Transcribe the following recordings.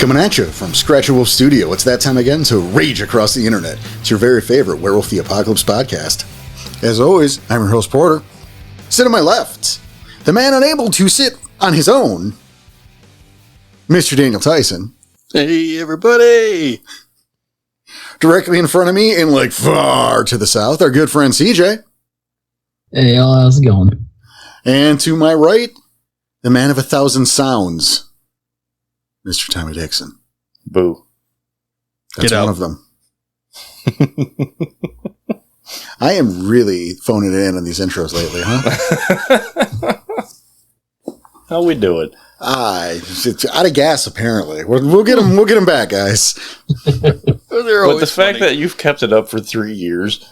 Coming at you from Scratchin Wolf Studio, it's that time again to rage across the internet. It's your very favorite Werewolf the Apocalypse podcast. As always, I'm your host, Porter. Sit on my left, the man unable to sit on his own, Mr. Daniel Tyson. Hey, everybody! Directly in front of me, and like far to the south, our good friend CJ. Hey, y'all, how's it going? And to my right, the man of 1,000 sounds, Mr. Tommy Dixon. Boo. That's one of them. I am really phoning it in on these intros lately, huh? How we doing? It's out of gas, apparently. We'll get him. We'll get him back, guys. But the fact that you've kept it up for 3 years,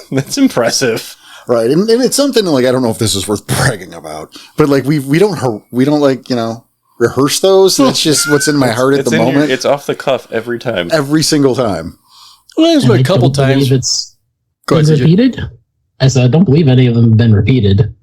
that's impressive. Right, and it's something like I don't know if this is worth bragging about, but like we don't like rehearse those. That's just what's in my heart at the moment. It's off the cuff every time, every single time. Well, there's been a couple times. It's been repeated. I said I don't believe any of them have been repeated.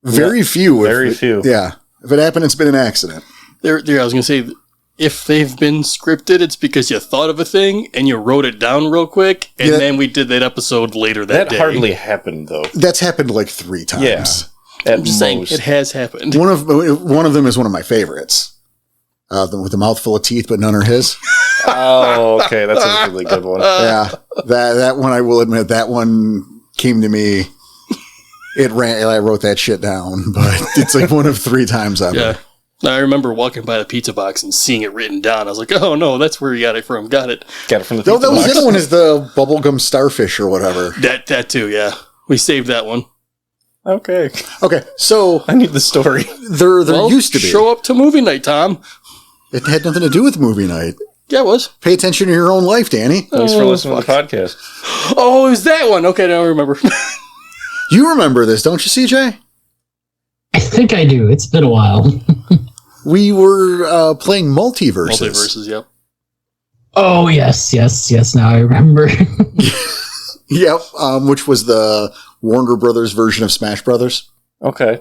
Very few. Very few. Yeah, if it happened, it's been an accident. There. I was gonna say, if they've been scripted, it's because you thought of a thing and you wrote it down real quick, and then we did that episode later that day. That hardly happened, though. That's happened like 3 times. Yeah, I'm just saying it has happened. One of them is one of my favorites. With the mouthful of teeth, but none are his. Oh, okay, that's a really good one. Yeah, that one I will admit, that one came to me. It ran. I wrote that shit down, but it's like one of 3 times I've. Yeah. I remember walking by the pizza box and seeing it written down. I was like, oh no, that's where you got it from. Got it. Got it from the pizza box. That was the other one, is the bubblegum starfish or whatever. That too, yeah. We saved that one. Okay, so I need the story. There used to be. Show up to movie night, Tom. It had nothing to do with movie night. Yeah, it was. Pay attention to your own life, Danny. Thanks for listening to the podcast. Oh, it was that one. Okay, now I remember. You remember this, don't you, CJ? I think I do. It's been a while. We were playing Multiverses. Multiverses, yep. Oh, yes. Now I remember. Yep, which was the Warner Brothers version of Smash Brothers. Okay.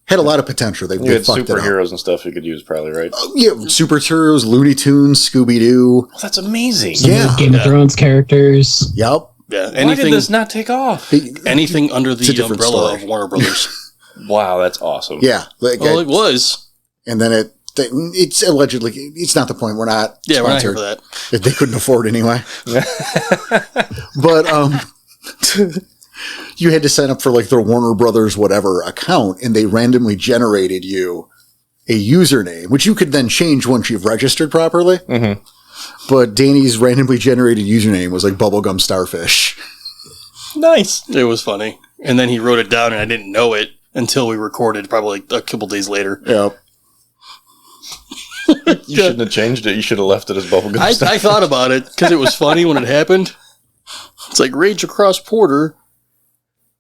Had a lot of potential. They had fucked it up. superheroes and stuff you could use, probably, right? Yeah, superheroes, Looney Tunes, Scooby-Doo. Oh, that's amazing. Yeah. Game of Thrones characters. Yep. Yeah. Why did this not take off? Anything under the umbrella of Warner Brothers. Wow, that's awesome. Yeah. Well, it was. And then it's allegedly, it's not the point. We're not Yeah, sponsored. we're not here for that. They couldn't afford it anyway. But you had to sign up for like the Warner Brothers whatever account, and they randomly generated you a username, which you could then change once you've registered properly. Mm-hmm. But Danny's randomly generated username was like Bubblegum Starfish. Nice. It was funny. And then he wrote it down, and I didn't know it until we recorded probably like a couple days later. Yep. You shouldn't have changed it. You should have left it as Bubblegum Starfish. I thought about it because it was funny when it happened. It's like Rage Across Porter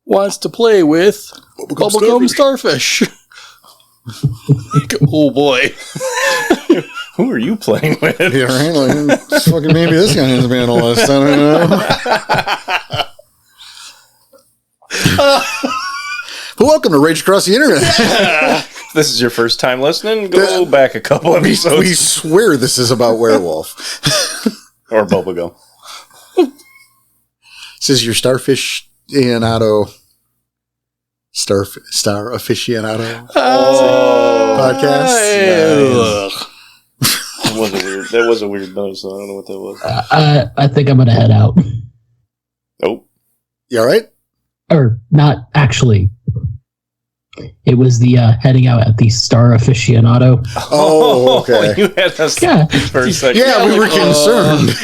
wants to play with Bubblegum Starfish. Oh boy. Who are you playing with? Yeah, right? Like, fucking maybe this guy has been all this time. I don't know. But welcome to Rage Across the Internet. If this is your first time listening, go back a couple episodes. We swear this is about werewolf. Or bubblegum. This is your starfish aficionado. Star aficionado podcast. Nice. That was a weird noise, so I don't know what that was. I think I'm going to head out. Nope. You all right? Or not actually. It was the heading out at the Star Aficionado. Oh, okay. You had us for a second. Yeah, we were concerned.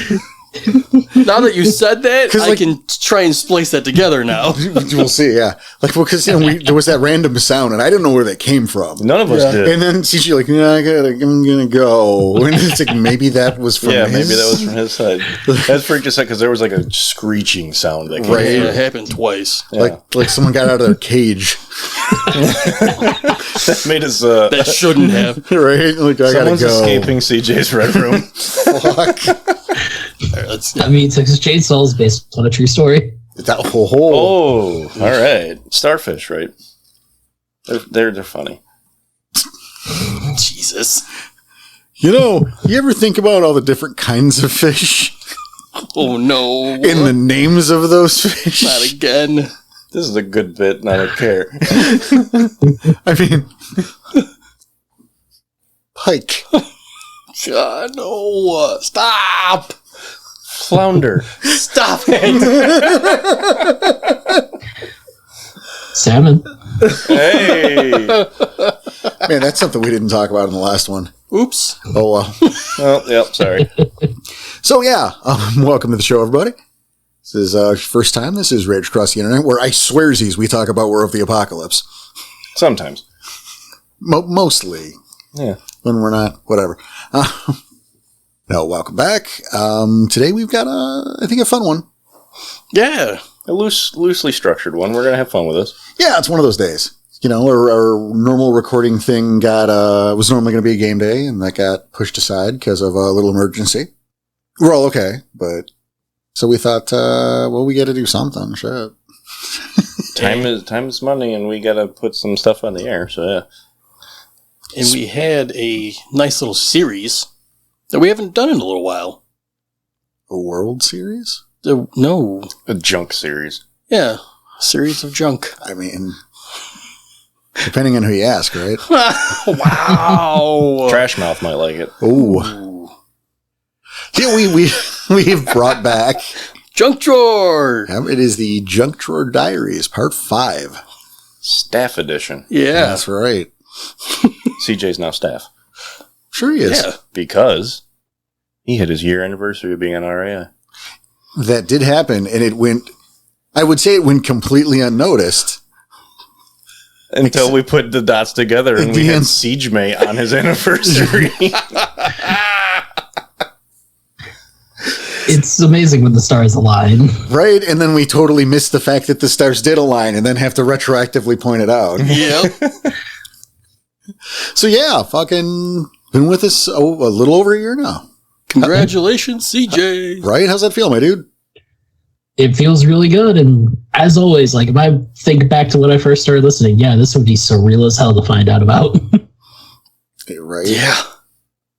Now that you said that, I can try and splice that together now. We'll see, yeah. Like, well, because there was that random sound, and I didn't know where that came from. None of us did. And then CG like, I'm gonna go. And it's like, maybe that was from his. Maybe that was from his side. That's freaked us out because there was like a screeching sound that came right. It happened twice. Yeah. Like someone got out of their cage. That made us. That shouldn't have. Right? Like, I gotta go. Someone's escaping CJ's red room. Fuck. Right, I mean, Texas Chainsaw is based on a true story. Oh, all right. Starfish, right? They're funny. Jesus. You know, you ever think about all the different kinds of fish? Oh, no. In the names of those fish? Not again. This is a good bit, and I don't care. I mean, pike. No. Stop. Flounder. Stop it. Salmon. Hey. Man, that's something we didn't talk about in the last one. Oops. Oh, well. Oh, yep, sorry. So, yeah, welcome to the show, everybody. This is our first time. This is Rage Across the Internet, where I swearsies we talk about War of the Apocalypse. Sometimes. Mostly. Yeah. When we're not, whatever. No, welcome back. Today we've got, I think, a fun one. Yeah. A loosely structured one. We're going to have fun with this. Yeah, it's one of those days. You know, our normal recording thing was normally going to be a game day, and that got pushed aside because of a little emergency. We're all okay, but so we thought, well, we got to do something. Shit. Time is money, and we got to put some stuff on the air. So yeah. And we had a nice little series that we haven't done in a little while. A World Series? No. A junk series. Yeah. A series of junk. I mean, depending on who you ask, right? Wow. Trash Mouth might like it. Oh. Yeah, we've brought back Junk Drawer. It is the Junk Drawer Diaries, Part 5. Staff edition. Yeah. That's right. CJ's now staff. Sure he is. Yeah. Because he hit his year anniversary of being on RAI. That did happen, and I would say it went completely unnoticed. Until we put the dots together and we had Siege May on his anniversary. It's amazing when the stars align. Right, and then we totally missed the fact that the stars did align and then have to retroactively point it out. Yep. So yeah, fucking been with us a little over a year now. Congratulations, CJ. Right? How's that feel, my dude? It feels really good, and as always, like if I think back to when I first started listening, yeah, this would be surreal as hell to find out about. Right? Yeah.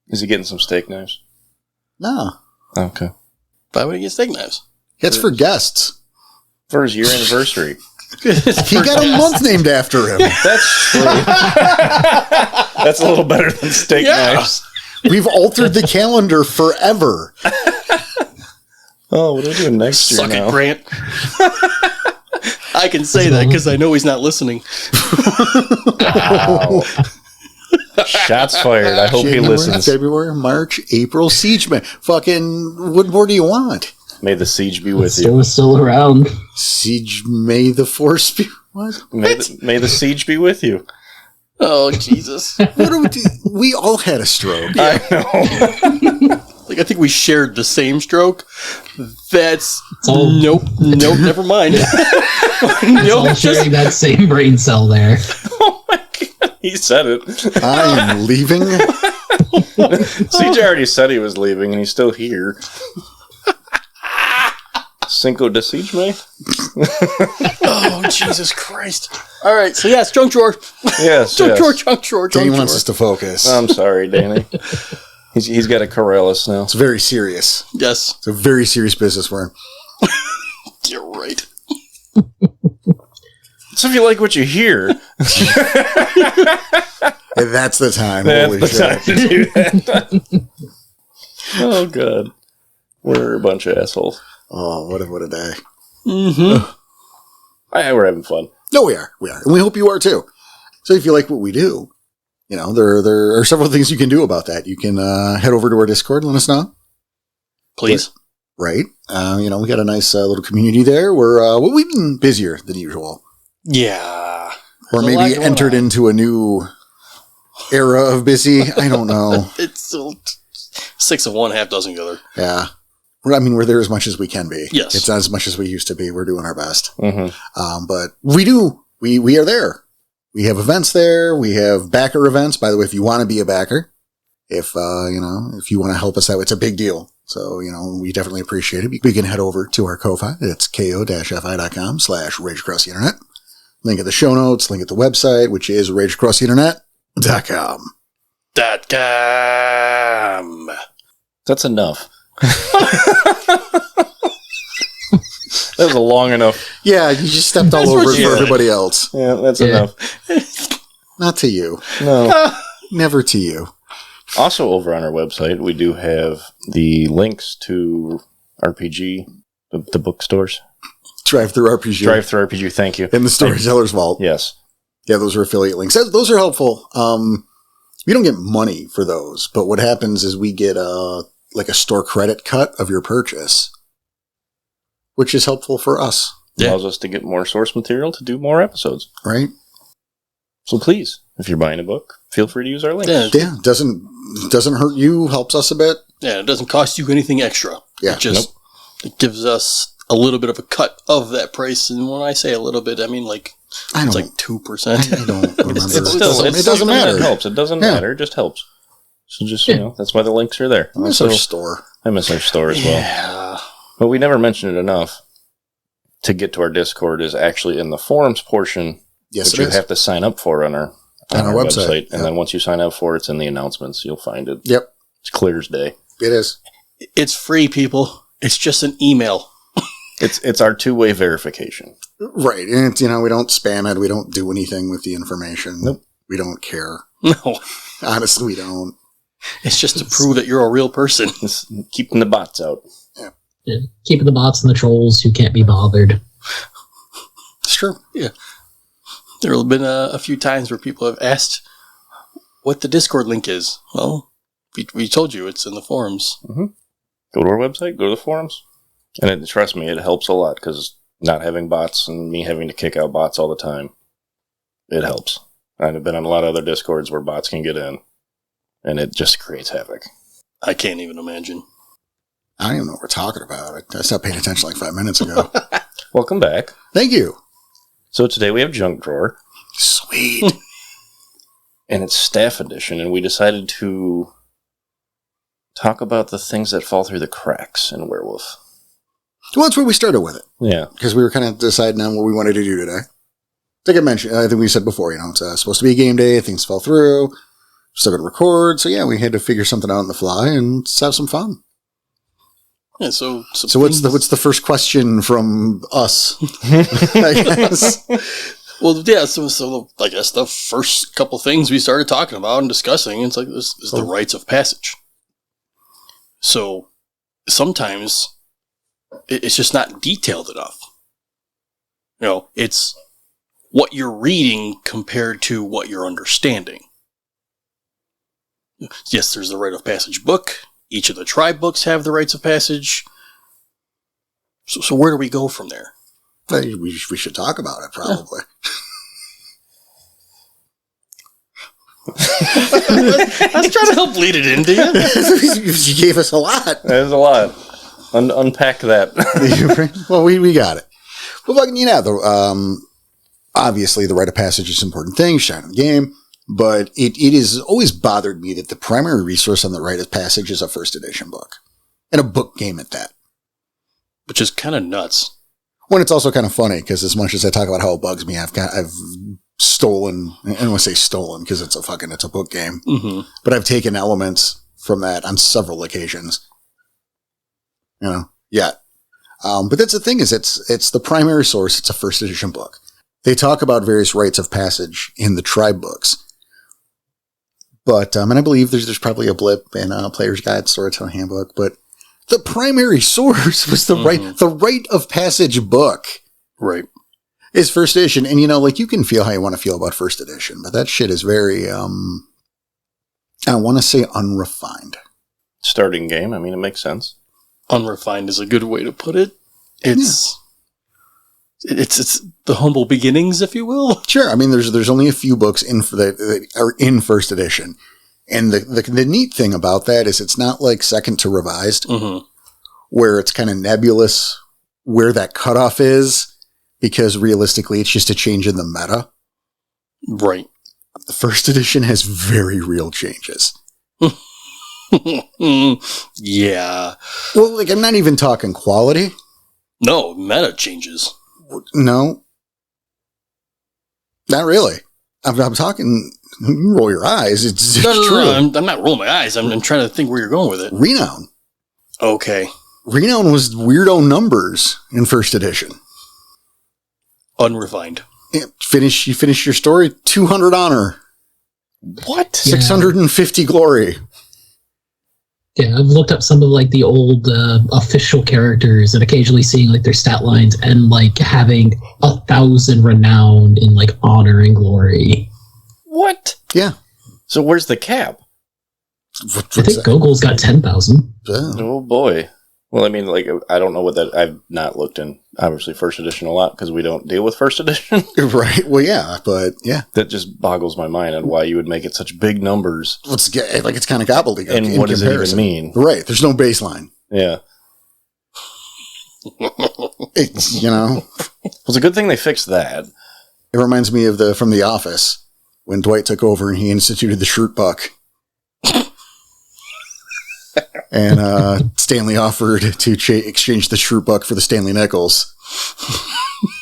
Is he getting some steak knives? No. Okay. Why would he get steak knives? It's for guests. For his year anniversary. He got a month named after him. That's true. That's a little better than steak knives. We've altered the calendar forever. Oh, what are we doing next year Suck now? it, Grant. I can say that because I know he's not listening. Wow. Shots fired. I hope January, he listens. February, March, April, Siege Man. Fucking, what more do you want? May the siege be with you. Still around. Siege, may the force be... What? May the siege be with you. Oh, Jesus. What do we do? We all had a stroke. I know. Like, I think we shared the same stroke. That's... Nope, never mind. All sharing that same brain cell there. Oh my God. He said it. I am leaving. CJ already said he was leaving, and he's still here. Cinco de Siege May? Oh, Jesus Christ. All right, so yes, Junk Drawer. Yes, Junk Drawer. Danny wants us to focus. I'm sorry, Danny. He's got a Corellis now. It's very serious. Yes. It's a very serious business we're in. You're right. So if you like what you hear... And that's the time. That's Holy the shit. time to do that. Oh, God. We're a bunch of assholes. Oh, what a day. Mm-hmm. We're having fun. No, we are. And we hope you are too. So if you like what we do, you know, there are several things you can do about that. You can head over to our Discord and let us know. Please. Right. You know, we got a nice little community there. We've been busier than usual. Yeah. Or There's a lot maybe going entered on. into a new era of busy. I don't know. It's still 6 of one, half dozen the other. Yeah. We're there as much as we can be. Yes. It's not as much as we used to be. We're doing our best. Mm-hmm. But we are there. We have events there. We have backer events. By the way, if you want to be a backer, if you want to help us out, it's a big deal. So, you know, we definitely appreciate it. We can head over to our Ko-Fi. It's ko-fi.com/rageacrosstheinternet. Link at the show notes, link at the website, which is rageacrosstheinternet.com. .com. That's enough. That was a long enough. Yeah, you just stepped all over it for everybody else. Yeah, that's enough. Not to you. No. Never to you. Also, over on our website, we do have the links to RPG, the bookstores. Drive-through RPG. Drive-through RPG, thank you. And the Storyteller's Vault. Yes. Yeah, those are affiliate links. Those are helpful. We don't get money for those, but what happens is we get a store credit cut of your purchase, which is helpful for us. Yeah. Allows us to get more source material to do more episodes. Right. So please, if you're buying a book, feel free to use our links. Yeah, doesn't hurt you, helps us a bit. Yeah, it doesn't cost you anything extra. Yeah. It just it gives us a little bit of a cut of that price. And when I say a little bit, I mean like 2%. I don't remember. It doesn't matter. It helps. It doesn't matter. It just helps. So just, that's why the links are there. I miss our store. I miss our store as well. Yeah. But we never mentioned it enough. To get to our Discord is actually in the forums portion. Yes, which you have to sign up for on our website. And then once you sign up for it, it's in the announcements. You'll find it. Yep. It's clear as day. It is. It's free, people. It's just an email. It's our two-way verification. Right. And it's, we don't spam it. We don't do anything with the information. Nope. We don't care. No. Honestly, we don't. It's just to prove that you're a real person. It's keeping the bots out. Yeah. Keeping the bots and the trolls who can't be bothered. It's true. Yeah. There have been a few times where people have asked what the Discord link is. Well, we told you it's in the forums. Mm-hmm. Go to our website, go to the forums. And trust me, it helps a lot because not having bots and me having to kick out bots all the time, it helps. I've been on a lot of other Discords where bots can get in, and it just creates havoc. I can't even imagine. I don't even know what we're talking about. I stopped paying attention like 5 minutes ago. Welcome back. Thank you. So today we have Junk Drawer. Sweet. And it's staff edition, and we decided to talk about the things that fall through the cracks in Werewolf. Well, that's where we started with it. Yeah. Because we were kind of deciding on what we wanted to do today. Like I mentioned, I think we said before, it's supposed to be a game day, things fell through, still going to record, so we had to figure something out on the fly and just have some fun. Yeah, so what's the first question from us? I guess. Well, yeah, so I guess the first couple things we started talking about and discussing, it's like this is the rites of passage. So sometimes it's just not detailed enough. It's what you're reading compared to what you're understanding. Yes, there's the rite of passage book. Each of the tribe books have the rites of passage. So where do we go from there? We should talk about it, probably. I was trying to help lead it into you. You gave us a lot. There's a lot. Unpack that. Well, we got it. Well, obviously the rite of passage is an important thing, shine in the game. But it has always bothered me that the primary resource on the rite of passage is a first edition book. And a book game at that. Which is kind of nuts. Well, it's also kind of funny, because as much as I talk about how it bugs me, I've stolen, I don't want to say stolen, because it's a book game. Mm-hmm. But I've taken elements from that on several occasions. But that's the thing, is it's the primary source, it's a first edition book. They talk about various rites of passage in the tribe books. But, and I believe there's probably a blip in Player's Guide, Storytelling Handbook, but the primary source was the rite of passage book. Right. Is first edition. And, you can feel how you want to feel about first edition, but that shit is very, I want to say Starting game. I mean, it makes sense. Unrefined is a good way to put it. It's the humble beginnings, if you will. Sure. I mean, there's only a few books that are in first edition. And the neat thing about that is it's not like second to revised, where it's kind of nebulous where that cutoff is, because realistically it's just a change in the meta. Right. The first edition has very real changes. Yeah. Well, I'm not even talking quality. No, meta changes. No. Not really. I'm talking You roll your eyes. It's No, true. I'm not rolling my eyes. I'm trying to think where you're going with it. Renown. Okay. Renown was weirdo numbers in first edition. Unrefined. Yeah, you finish your story. 200 honor. What? 650 glory. Yeah, I've looked up some of like the old official characters and occasionally seeing like their stat lines and like having 1,000 renown in like honor and glory. What? Yeah. So where's the cap? I think Gogol's got 10,000. Oh boy. Well, I mean, like, I don't know what that... I've not looked in, obviously, first edition a lot, because we don't deal with first edition. Right. Well, yeah, but yeah. That just boggles my mind on why you would make it such big numbers. It's kind of gobbledygook. And what does it even mean? Right. There's no baseline. Yeah. It's, It's a good thing they fixed that. It reminds me of from The Office, when Dwight took over and he instituted the Shroot Buck. And Stanley offered to exchange the Shroot Buck for the Stanley Nickels.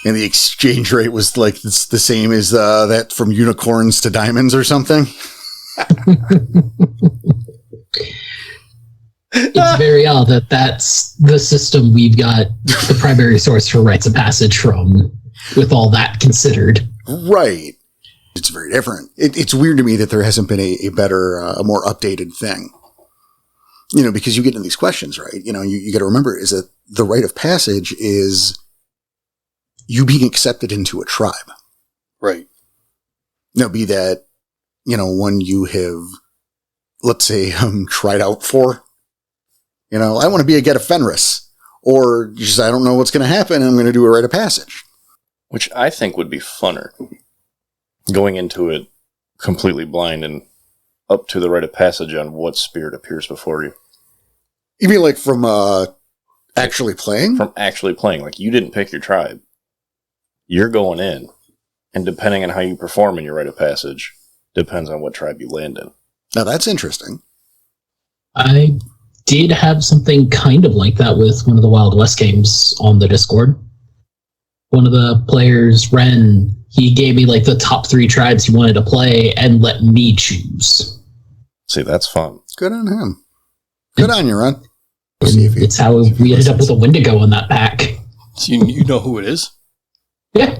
And the exchange rate was like the same as that from unicorns to diamonds or something. It's very odd that that's the system we've got the primary source for rites of passage from, with all that considered. Right. It's very different. It's weird to me that there hasn't been a better, a more updated thing. Because you get into these questions, right? You got to remember is that the rite of passage is you being accepted into a tribe. Right. Now, be that, one you have, let's say, tried out for. I want to be a Get of Fenris. Or just, I don't know what's going to happen, and I'm going to do a rite of passage. Which I think would be funner. Going into it completely blind and up to the rite of passage on what spirit appears before you. You mean like from actually playing? From actually playing. Like, you didn't pick your tribe. You're going in. And depending on how you perform in your rite of passage, depends on what tribe you land in. Now, that's interesting. I did have something kind of like that with one of the Wild West games on the Discord. One of the players, Ren, he gave me like the top 3 tribes he wanted to play and let me choose. See, that's fun. Good on him. Good on you, Ren. We'll see if it's how we ended up with a Wendigo in that pack. So you know who it is? Yeah.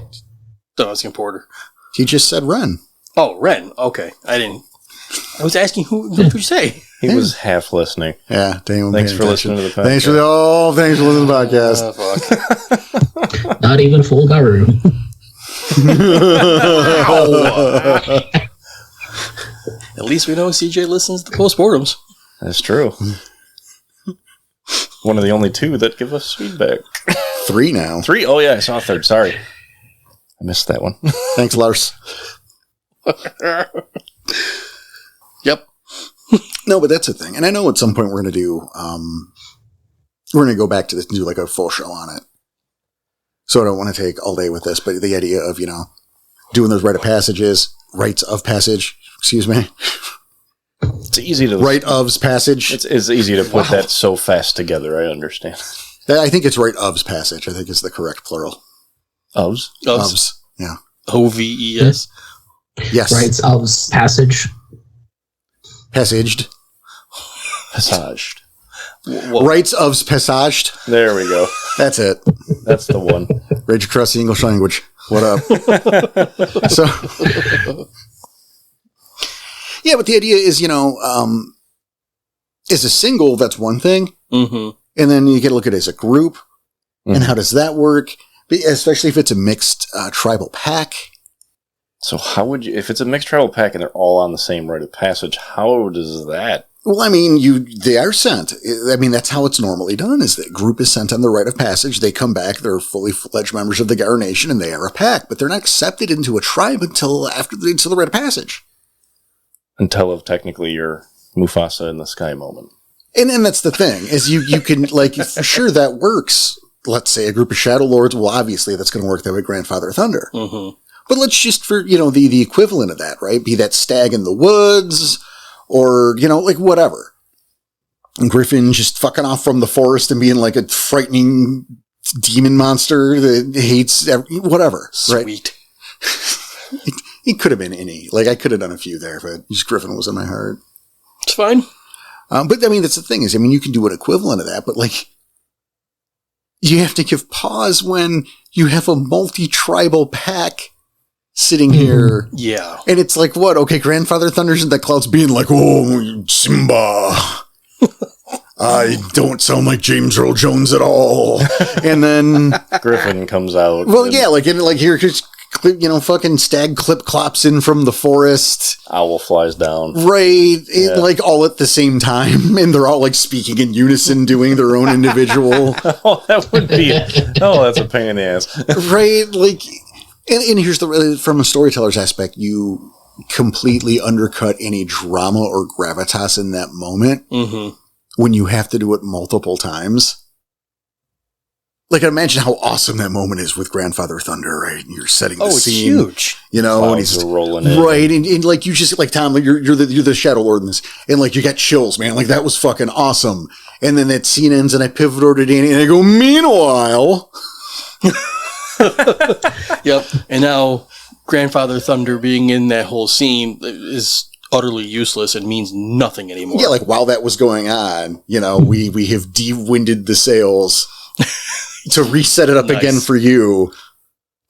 So I was Porter. He just said Ren. Oh, Ren. Okay. I was asking who did you say? He was half listening. Yeah. Thanks for listening to the podcast. Thanks for listening to the podcast. Fuck. Not even full Garu. At least we know CJ listens to postmortems. That's true. One of the only 2 that give us feedback. 3 now. 3? Oh, yeah, I saw a 3rd. Sorry. I missed that one. Thanks, Lars. Yep. No, but that's the thing. And I know at some point we're going to do, we're going to go back to this and do like a full show on it. So I don't want to take all day with this, but the idea of, doing those rites of passage, excuse me. It's easy to... Rite of's passage. It's easy to put that so fast together, I understand. I think it's rite of's passage. I think it's the correct plural. Ofs? Ofs. Yeah. OVES. Yes. Rites of passage. Passaged. Passaged. Rites of's passaged. There we go. That's it. That's the one. Rage across the English language. What up? So, yeah, but the idea is, as a single, that's one thing. Mm-hmm. And then you get to look at it as a group. Mm-hmm. And how does that work? Especially if it's a mixed tribal pack. So how would you, if it's a mixed tribal pack and they're all on the same rite of passage, how does that? Well, they are sent. That's how it's normally done, is that group is sent on the rite of passage. They come back, they're fully fledged members of the Gar Nation, and they are a pack, but they're not accepted into a tribe until the rite of passage. Until technically your Mufasa in the sky moment. And that's the thing, is you can, for sure that works. Let's say a group of Shadow Lords, well, obviously that's going to work that way, Grandfather Thunder. Mm-hmm. But let's just, for, the equivalent of that, right? Be that stag in the woods, or, whatever. And Griffin just fucking off from the forest and being like a frightening demon monster that hates whatever. Sweet. Right? It could have been any. Like, I could have done a few there, but just Griffin was in my heart. It's fine. But, I mean, that's the thing is, I mean, you can do an equivalent of that, but, like, you have to give pause when you have a multi-tribal pack sitting here. Yeah. And it's like, what? Okay, Grandfather Thunder's in the clouds being like, oh, Simba. I don't sound like James Earl Jones at all. And then Griffin comes out. Well, yeah, like here, just, you know, fucking stag clip clops in from the forest. Owl flies down. Right. Like all at the same time. And they're all like speaking in unison, doing their own individual. Oh, that would be. Oh, that's a pain in the ass. Right. Like, and here's from a storyteller's aspect, you completely undercut any drama or gravitas in that moment. Mm-hmm. When you have to do it multiple times. Like, imagine how awesome that moment is with Grandfather Thunder, right? You're setting the scene. Oh, it's huge. You know, Clouds and he's are rolling in. Right, and like, you just, like, Tom, like, you're the Shadow Lord in this. And, like, you got chills, man. Like, that was fucking awesome. And then that scene ends, and I pivot over to Danny, and I go, meanwhile. Yep. And now, Grandfather Thunder being in that whole scene is utterly useless and means nothing anymore. Yeah, like while that was going on, you know, we have de-winded the sails to reset it up again for you,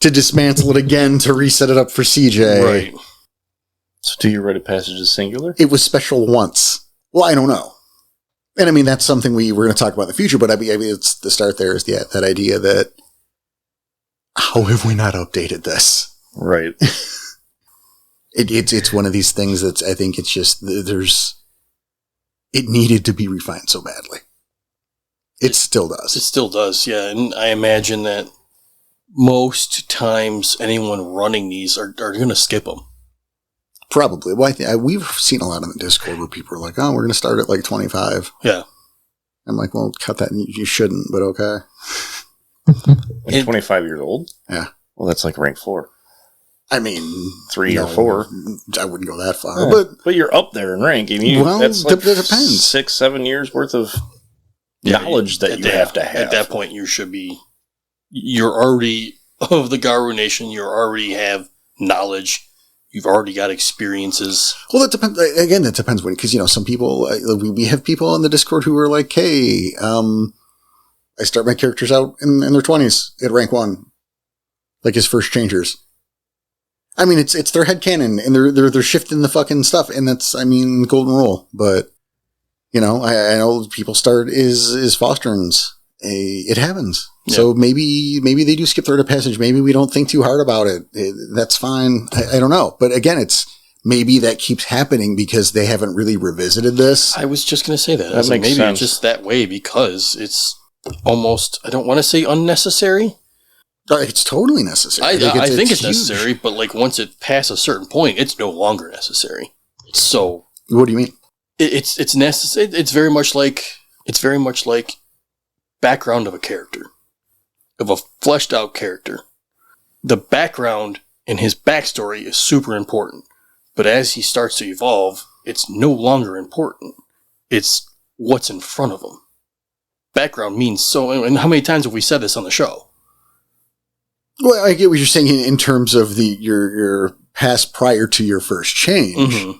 to dismantle it again to reset it up for CJ. Right. So do you rite of passage as singular? It was special once. Well, I don't know. And I mean, that's something we're going to talk about in the future, but I mean, it's the start there is that idea that how have we not updated this? Right. It's one of these things that's, I think it's just, it needed to be refined so badly. It still does. It still does, yeah. And I imagine that most times anyone running these are going to skip them. Probably. Well, we've seen a lot in the Discord where people are like, oh, we're going to start at like 25. Yeah. I'm like, well, cut that. You shouldn't, but okay. Like 25 years old? Yeah. Well, that's like rank 4. I mean, 3 or 4. I wouldn't go that far, but you're up there in rank. I mean, that's like that depends. 6-7 years worth of knowledge that you have to have. At that point, you're already of the Garu Nation. You already have knowledge. You've already got experiences. Well, that depends. Again, that depends because you know some people. We have people on the Discord who are like, "Hey, I start my characters out in their 20s at rank 1, like his first changers." I mean, it's their headcanon, and they're shifting the fucking stuff, and that's, I mean, golden rule. But you know, I know people start is fosterings. It happens. Yep. So maybe they do skip the rite of passage. Maybe we don't think too hard about it. That's fine. I don't know. But again, it's maybe that keeps happening because they haven't really revisited this. I was just going to say that. That makes maybe sense. It's just that way because it's almost, I don't want to say unnecessary. It's totally necessary. I think it's huge. necessary, but like once it passes a certain point, it's no longer necessary. So what do you mean? It's necessary. It's very much like background of a character, of a fleshed out character. The background and his backstory is super important, but as he starts to evolve, it's no longer important. It's what's in front of him. Background means so, and how many times have we said this on the show? Well, I get what you're saying in terms of your past prior to your first change. Mm-hmm.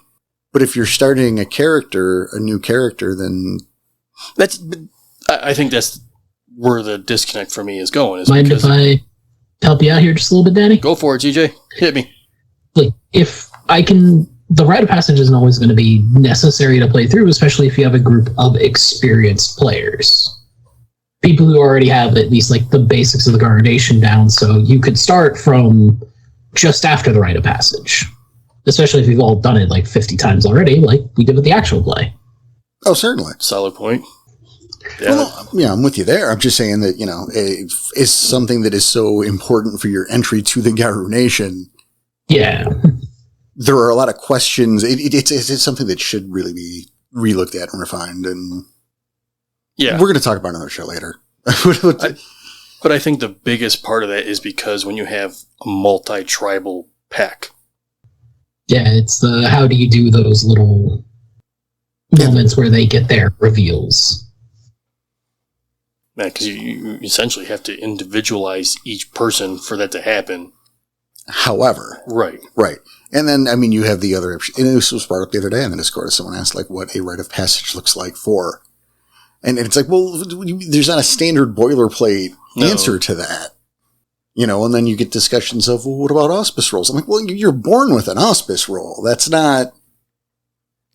But if you're starting a new character, then I think that's where the disconnect for me is going. Mind if I help you out here just a little bit, Danny? Go for it, GJ. Hit me. Like, if I can, the rite of passage isn't always going to be necessary to play through, especially if you have a group of experienced players. People who already have at least like the basics of the Garu Nation down, so you could start from just after the rite of passage. Especially if you've all done it like 50 times already, like we did with the actual play. Oh, certainly. Solid point. Yeah. Well, yeah, I'm with you there. I'm just saying that, you know, it is something that is so important for your entry to the Garu Nation. Yeah. There are a lot of questions. It's something that should really be relooked at and refined, and yeah, we're going to talk about another show later. But I think the biggest part of that is because when you have a multi-tribal pack. Yeah, it's the how do you do those little moments where they get their reveals. Man, because you essentially have to individualize each person for that to happen. However, Right. And then, I mean, you have the other option. And this was brought up the other day in the Discord. Someone asked, like, what a rite of passage looks like for. And it's like, well, there's not a standard boilerplate answer to that. And then you get discussions of, well, what about auspice rolls? I'm like, well, you're born with an auspice roll. It's not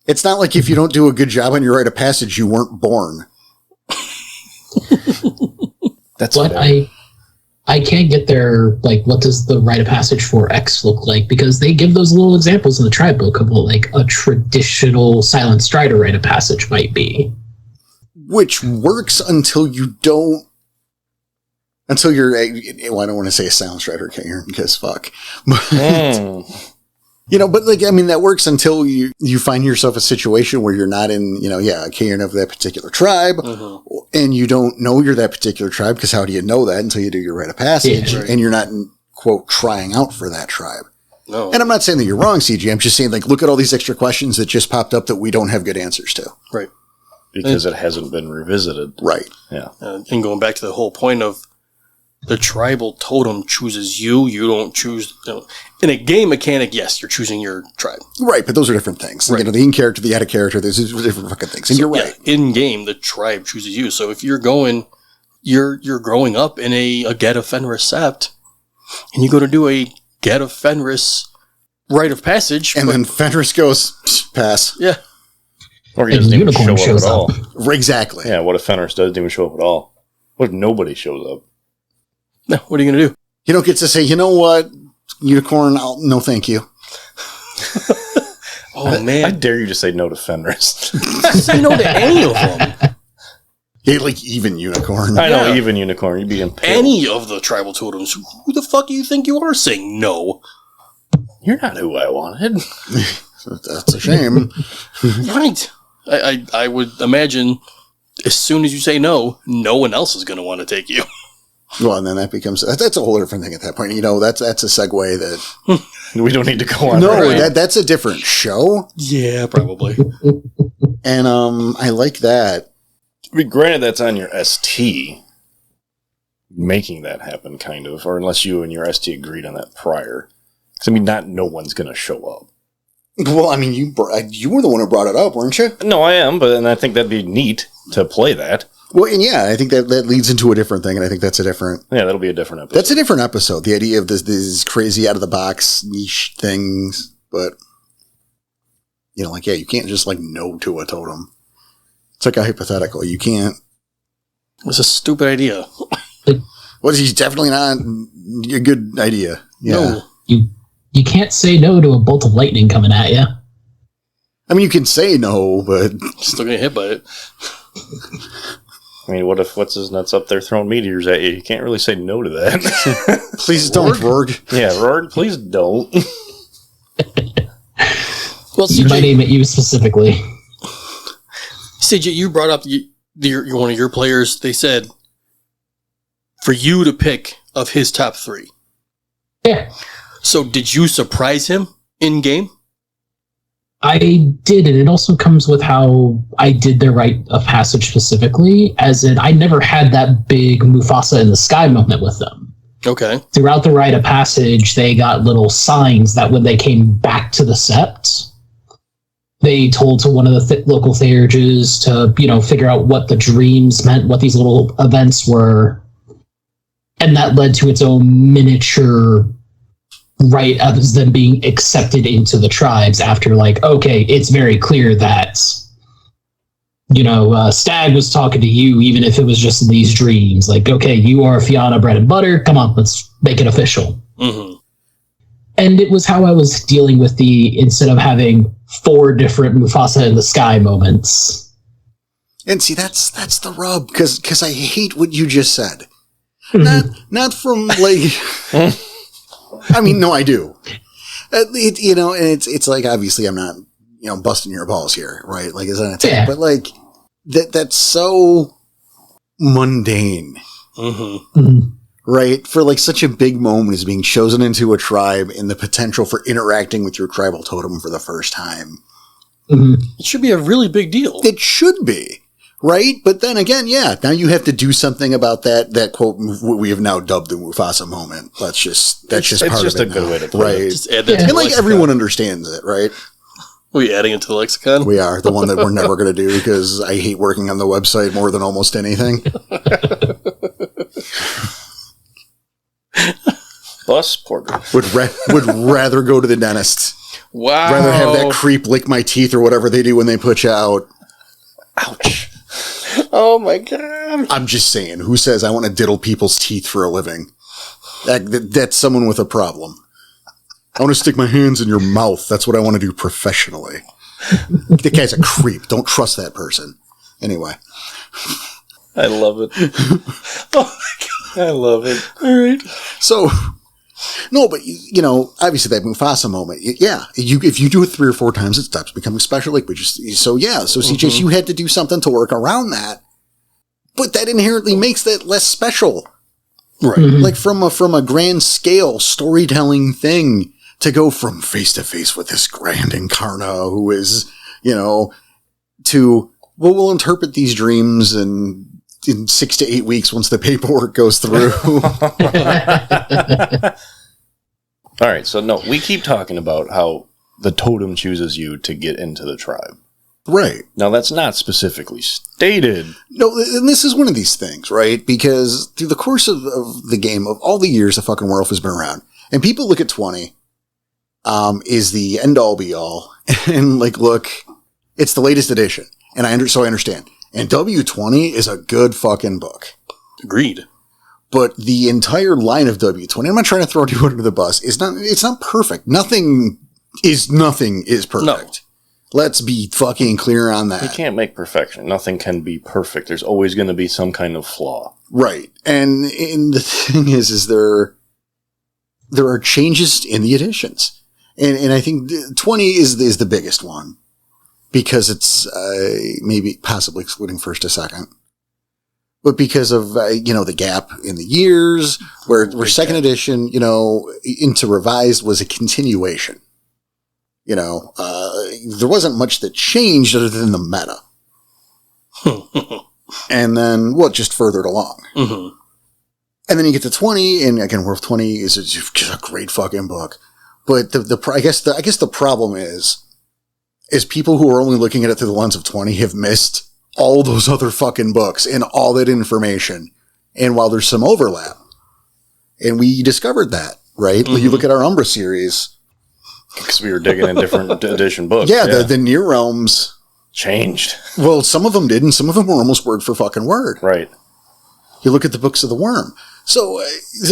like if you don't do a good job on your rite of passage, you weren't born. That's what I can't get there. Like, what does the rite of passage for X look like? Because they give those little examples in the tribe book of what, like, a traditional Silent Strider rite of passage might be. Which works until you don't. Until you're, well, I don't want to say a Silent Strider, because fuck. But like, I mean, that works until you find yourself a situation where you're not in, a cairn of that particular tribe, and you don't know you're that particular tribe, because how do you know that until you do your rite of passage, and you're not, quote, trying out for that tribe. No. And I'm not saying that you're wrong, CG. I'm just saying, like, look at all these extra questions that just popped up that we don't have good answers to. Right. Because it hasn't been revisited. Right. Yeah. And going back to the whole point of the tribal totem chooses you don't choose. In a game mechanic, yes, you're choosing your tribe. Right, but those are different things. Right. The in-character, the out-of-character, there's different fucking things. And you're right. Yeah, in game, the tribe chooses you. So if you're growing up in a Get of Fenris sept, and you go to do a Get of Fenris rite of passage. And then Fenris goes, pass. Yeah. Or he doesn't even Unicorn show up at all. Exactly. Yeah, what if Fenris doesn't even show up at all? What if nobody shows up? No, what are you going to do? You don't get to say, you know what, Unicorn, no thank you. Oh, man. I dare you to say no to Fenris. Say no to any of them. Yeah, like even Unicorn. I know, even Unicorn. You'd be impaled. Any of the tribal totems. Who the fuck do you think you are saying no? You're not who I wanted. That's a shame. Right. I would imagine as soon as you say no, no one else is going to want to take you. Well, and then that becomes, that's a whole different thing at that point. That's a segue that. We don't need to go on. No, right? that's a different show. Yeah, probably. And I like that. I mean, granted, that's on your ST, making that happen, kind of, or unless you and your ST agreed on that prior. Because, I mean, no one's going to show up. Well, I mean, you were the one who brought it up, weren't you? No, I am, but and I think that'd be neat to play that. Well, and yeah, I think that leads into a different thing, and I think that's a different... Yeah, that'll be a different episode. That's a different episode, the idea of these crazy out-of-the-box niche things, but, you can't just, no to a totem. It's like a hypothetical. You can't... It's a stupid idea. Well, he's definitely not a good idea. Yeah. No. You can't say no to a bolt of lightning coming at you. I mean, you can say no, but... Still getting hit by it. I mean, what if what's-his-nuts up there throwing meteors at you? You can't really say no to that. Please don't, Rorg. Yeah, Rorg, please don't. Well, You might aim at you specifically. CJ, you brought up one of your players. They said for you to pick of his top 3. Yeah. So did you surprise him in game? I did, and it also comes with how I did their rite of passage specifically, as in I never had that big Mufasa in the sky moment with them. Okay. Throughout the rite of passage, they got little signs that when they came back to the sept, they told to one of the local theurges to, figure out what the dreams meant, what these little events were. And that led to its own miniature rite as them being accepted into the tribes after, okay, it's very clear that, Stag was talking to you, even if it was just in these dreams. Okay, you are Fianna bread and butter. Come on, let's make it official. Mm-hmm. And it was how I was dealing with instead of having 4 different Mufasa in the sky moments. And see, that's the rub, because I hate what you just said. Not from, I mean, no, I do. And it's like, obviously I'm not, busting your balls here, right? It's an attack, but that's so mundane, right? For such a big moment as being chosen into a tribe and the potential for interacting with your tribal totem for the first time. It should be a really big deal. It should be, Right? But then again, now you have to do something about that quote we have now dubbed the Mufasa moment. That's just part of it. It's just a good way to put it. Just add that to And the like lexicon. everyone understands it, right? We adding it to the lexicon? We are. The one that we're never going to do because I hate working on the website more than almost anything. Bus porter. Would rather go to the dentist. Wow. Rather have that creep lick my teeth or whatever they do when they put you out. Ouch. Oh my god. I'm just saying, who says I want to diddle people's teeth for a living? That's someone with a problem. I want to stick my hands in your mouth. That's what I want to do professionally. The guy's a creep. Don't trust that person. Anyway. I love it. Oh my God. I love it. All right. So, no, but, obviously that Mufasa moment, if you do it 3 or 4 times, it stops becoming special. Like, so CJ, you had to do something to work around that. But that inherently makes that less special. Right. Like from a grand scale storytelling thing to go from face to face with this grand Incarna who is, to, we'll interpret these dreams in 6 to 8 weeks once the paperwork goes through. All right, so no, we keep talking about how the totem chooses you to get into the tribe. Right. Now, that's not specifically stated. No, and this is one of these things, right? Because through the course of the game, of all the years the fucking werewolf has been around, and people look at 20 is the end-all be-all, and look, it's the latest edition, and I understand. And W20 is a good fucking book. Agreed. But the entire line of W20, I'm not trying to throw you under the bus, it's not perfect. Nothing is perfect. No. Let's be fucking clear on that. You can't make perfection. Nothing can be perfect. There's always going to be some kind of flaw. Right. And the thing is there are changes in the editions. And I think 20 is the biggest one because it's maybe possibly excluding first to second. But because of, the gap in the years where second edition, into revised was a continuation. There wasn't much that changed other than the meta. And then, just furthered along. Mm-hmm. And then you get to 20, and again, Werewolf 20 is just a great fucking book. But I guess the problem is people who are only looking at it through the lens of 20 have missed all those other fucking books and all that information. And while there's some overlap, and we discovered that, right? Mm-hmm. You look at our Umbra series. Because we were digging in different edition books. Yeah, the Near Realms changed. Well, some of them did, and some of them were almost word for fucking word. Right. You look at the Books of the Worm. So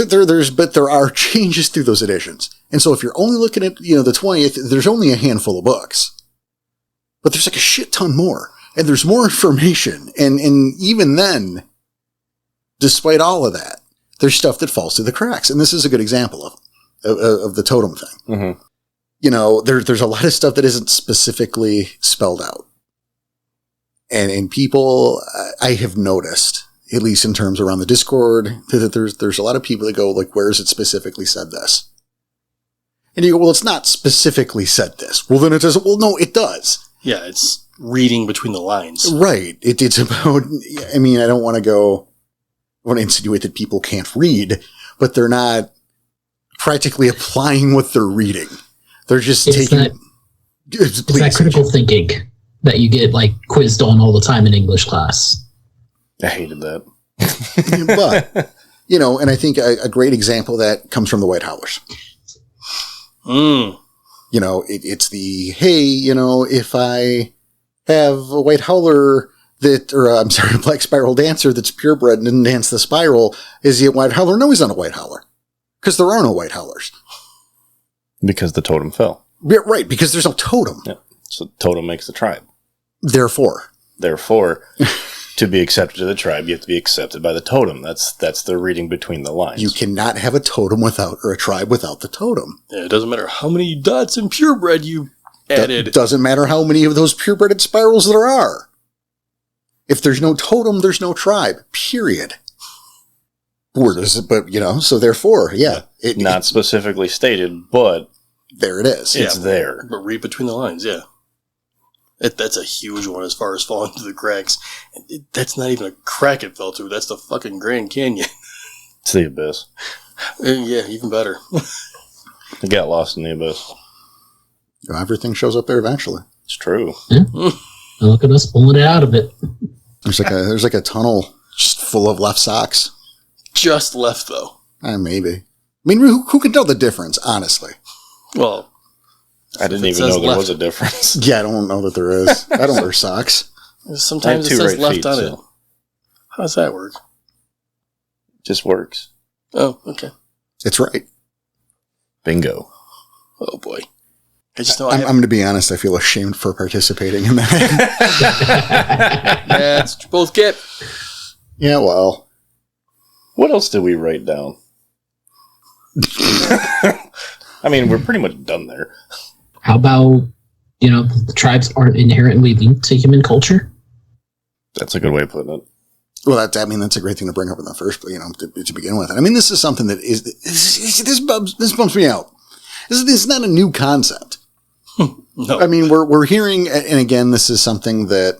there are changes through those editions. And so if you're only looking at, the 20th, there's only a handful of books. But there's like a shit ton more. And there's more information. And even then, despite all of that, there's stuff that falls through the cracks. And this is a good example of the totem thing. Mm-hmm. There's a lot of stuff that isn't specifically spelled out. And people, I have noticed, at least in terms around the Discord, that there's a lot of people that go, where is it specifically said this? And you go, well, it's not specifically said this. Well, then it doesn't. Well, no, it does. Yeah, it's reading between the lines. Right. It's about, I don't want to insinuate that people can't read, but they're not practically applying what they're reading. They're just taking... It's that critical thinking that you get, quizzed on all the time in English class. I hated that. But, and I think a great example of that comes from the White Howlers. Mm. It's the, hey, if I have a White Howler a Black Spiral Dancer that's purebred and didn't dance the spiral, is he a White Howler? No, he's not a White Howler. Because there are no White Howlers. Because the totem fell. Yeah, right, because there's no totem. Yeah. So totem makes the tribe. Therefore, to be accepted to the tribe, you have to be accepted by the totem. That's the reading between the lines. You cannot have a totem or a tribe without the totem. Yeah, it doesn't matter how many dots in purebred you added. It doesn't matter how many of those purebred spirals there are. If there's no totem, there's no tribe. Period. So therefore, yeah. Not specifically stated, but there it is. It's there. But read between the lines, yeah. That's a huge one as far as falling through the cracks. That's not even a crack it fell through. That's the fucking Grand Canyon. It's the abyss. Yeah, even better. It got lost in the abyss. Everything shows up there eventually. It's true. Yeah. Look at us pulling it out of it. There's like a tunnel just full of left socks. Just left, though. Maybe. I mean, who can tell the difference, honestly? Well, I didn't even know there was a difference. Yeah, I don't know that there is. I don't wear socks. Sometimes it says left on it. How does that work? Just works. Oh, okay. It's right. Bingo. Oh, boy. I just know I'm going to be honest. I feel ashamed for participating in that. That's what you both get. Yeah, well. What else did we write down? I mean, we're pretty much done there. How about, the tribes aren't inherently linked to human culture? That's a good way of putting it. Well, that's a great thing to bring up in the first, to begin with. And I mean, this is something that this bumps me out. This is not a new concept. No. I mean, we're hearing, and again, this is something that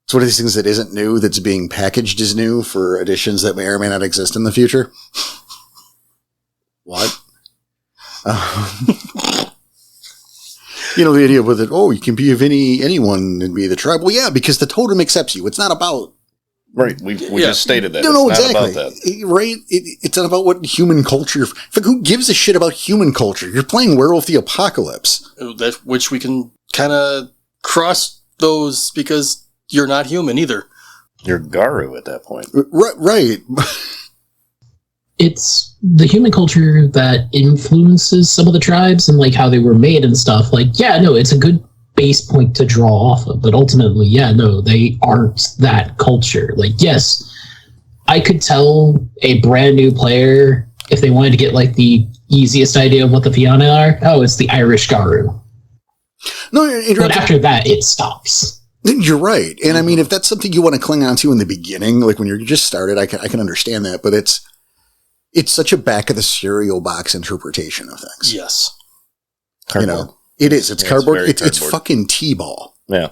it's one of these things that isn't new, that's being packaged as new for editions that may or may not exist in the future. What? The idea with it, you can be of anyone and be the tribe. Well, yeah, because the totem accepts you. It's not about... Right, we just stated that. No, it's exactly. not about that. Right? It's not about what human culture... who gives a shit about human culture? You're playing Werewolf the Apocalypse. Which we can kind of cross those because you're not human either. You're Garu at that point. Right. It's the human culture that influences some of the tribes and like how they were made and stuff. Like, yeah, no, it's a good base point to draw off of, but ultimately, yeah, no, they aren't that culture. Like, yes, I could tell a brand new player if they wanted to get like the easiest idea of what the Fianna are. Oh, it's the Irish Garu. No, but after that, it stops. You're right, and I mean, if that's something you want to cling on to in the beginning, like when you're just started, I can understand that. But it's such a back of the cereal box interpretation of things. Yes, Cardboard. It is. It's cardboard. It's It's fucking T-ball. Yeah.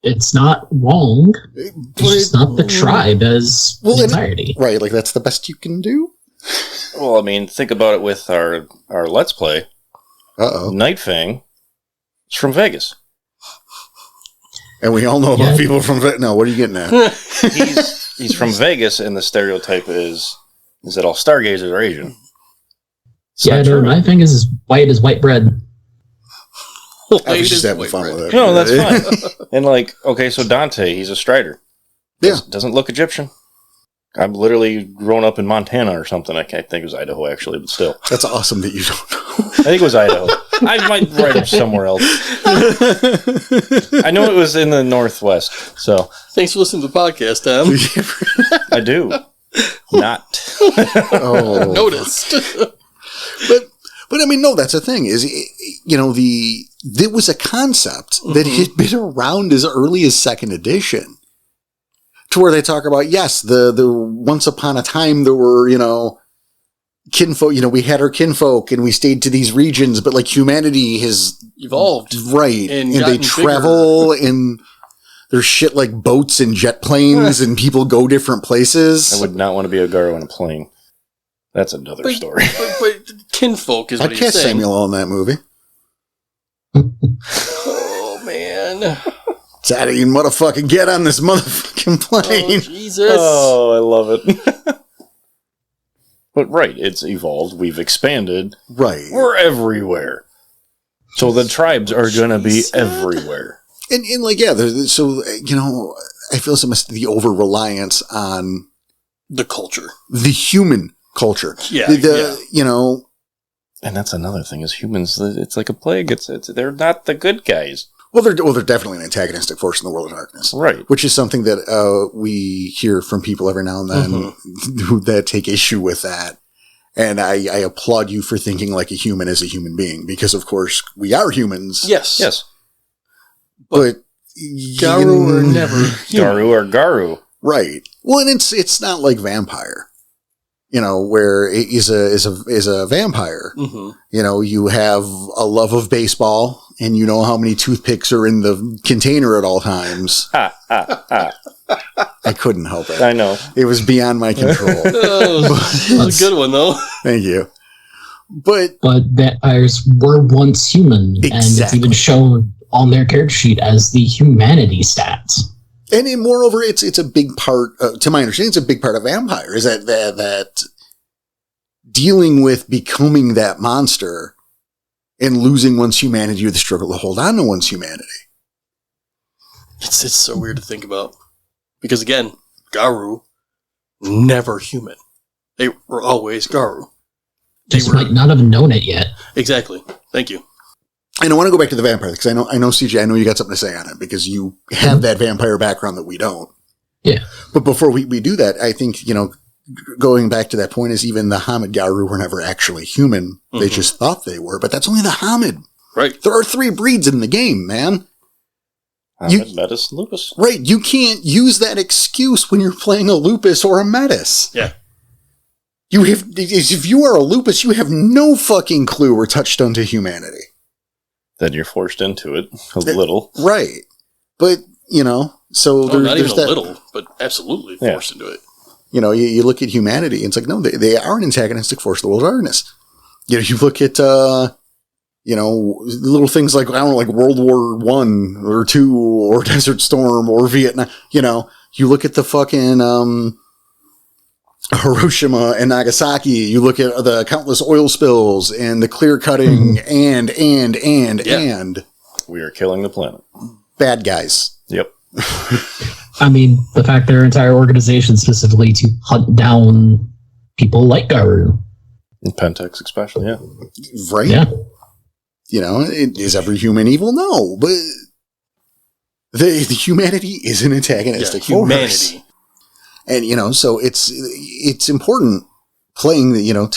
It's not wrong. It's just not the tribe as entirety. Right, like that's the best you can do? Well, I mean, think about it with our Let's Play. Uh-oh. Night Fang is from Vegas. And we all know about people from Vegas. No, what are you getting at? He's from Vegas, and the stereotype is that all stargazers are Asian. My thing is as white as white bread. I was just having fun with it. No, that's fine. And okay, so Dante, he's a Strider. Yeah. Doesn't look Egyptian. I'm literally grown up in Montana or something. I think it was Idaho, actually, but still. That's awesome that you don't know. I think it was Idaho. I might write it somewhere else. I know it was in the Northwest, so. Thanks for listening to the podcast, Tom. I do. Not. Noticed. But I mean, no, that's the thing is, there was a concept that had been around as early as second edition, to where they talk about, yes, the once upon a time there were, kinfolk, we had our kinfolk and we stayed to these regions, but like humanity has evolved. Right. And they travel and there's shit like boats and jet planes and people go different places. I would not want to be a Garo in a plane. That's another story. But kinfolk is what he's saying. I cast Samuel in that movie. Oh, man. Daddy, you motherfucking get on this motherfucking plane. Oh, Jesus. Oh, I love it. But right, it's evolved. We've expanded. Right. We're everywhere. So the tribes are going to be everywhere. And so, I feel the over-reliance on the culture. The human culture. Yeah. And that's another thing is humans, it's like a plague. They're not the good guys. Well, they're definitely an antagonistic force in the world of darkness. Right. Which is something that we hear from people every now and then that take issue with that. And I applaud you for thinking like a human is a human being, because of course we are humans. Yes. But Garu or never. Garu or Garu. Right. Well, and it's not like vampire. where is a vampire. Mm-hmm. You have a love of baseball, and you know how many toothpicks are in the container at all times. I couldn't help it. I know. It was beyond my control. That's a good one, though. Thank you. But vampires were once human, and it's even shown on their character sheet as the humanity stats. And moreover, it's a big part, to my understanding, it's a big part of vampire, is that dealing with becoming that monster and losing one's humanity, or the struggle to hold on to one's humanity. It's so weird to think about. Because again, Garu, never human. They were always Garu. Just might not have known it yet. Exactly. Thank you. And I want to go back to the vampire, because I know CJ, I know you got something to say on it, because you have that vampire background that we don't. Yeah. But before we do that, I think, going back to that point is even the Hamid Garu were never actually human. Mm-hmm. They just thought they were, but that's only the Hamid. Right. There are 3 breeds in the game, man. Hamid, Metis, Lupus. Right. You can't use that excuse when you're playing a Lupus or a Metis. Yeah. If you are a Lupus, you have no fucking clue or touchstone to humanity. Then you're forced into it a little. Right. But, so not there's even that, a little, but absolutely forced into it. You look at humanity, and it's like, no, they are an antagonistic force of the world's darkness. You look at, little things like, I don't know, like World War I or II or Desert Storm or Vietnam. You look at the fucking Hiroshima and Nagasaki. You look at the countless oil spills and the clear cutting and. We are killing the planet. Bad guys. Yep. I mean, the fact their entire organization specifically to hunt down people like Garu. And Pentex especially, yeah. Right? Yeah. Is every human evil? No, but the humanity is an antagonistic force. Humanity. And, so it's important playing to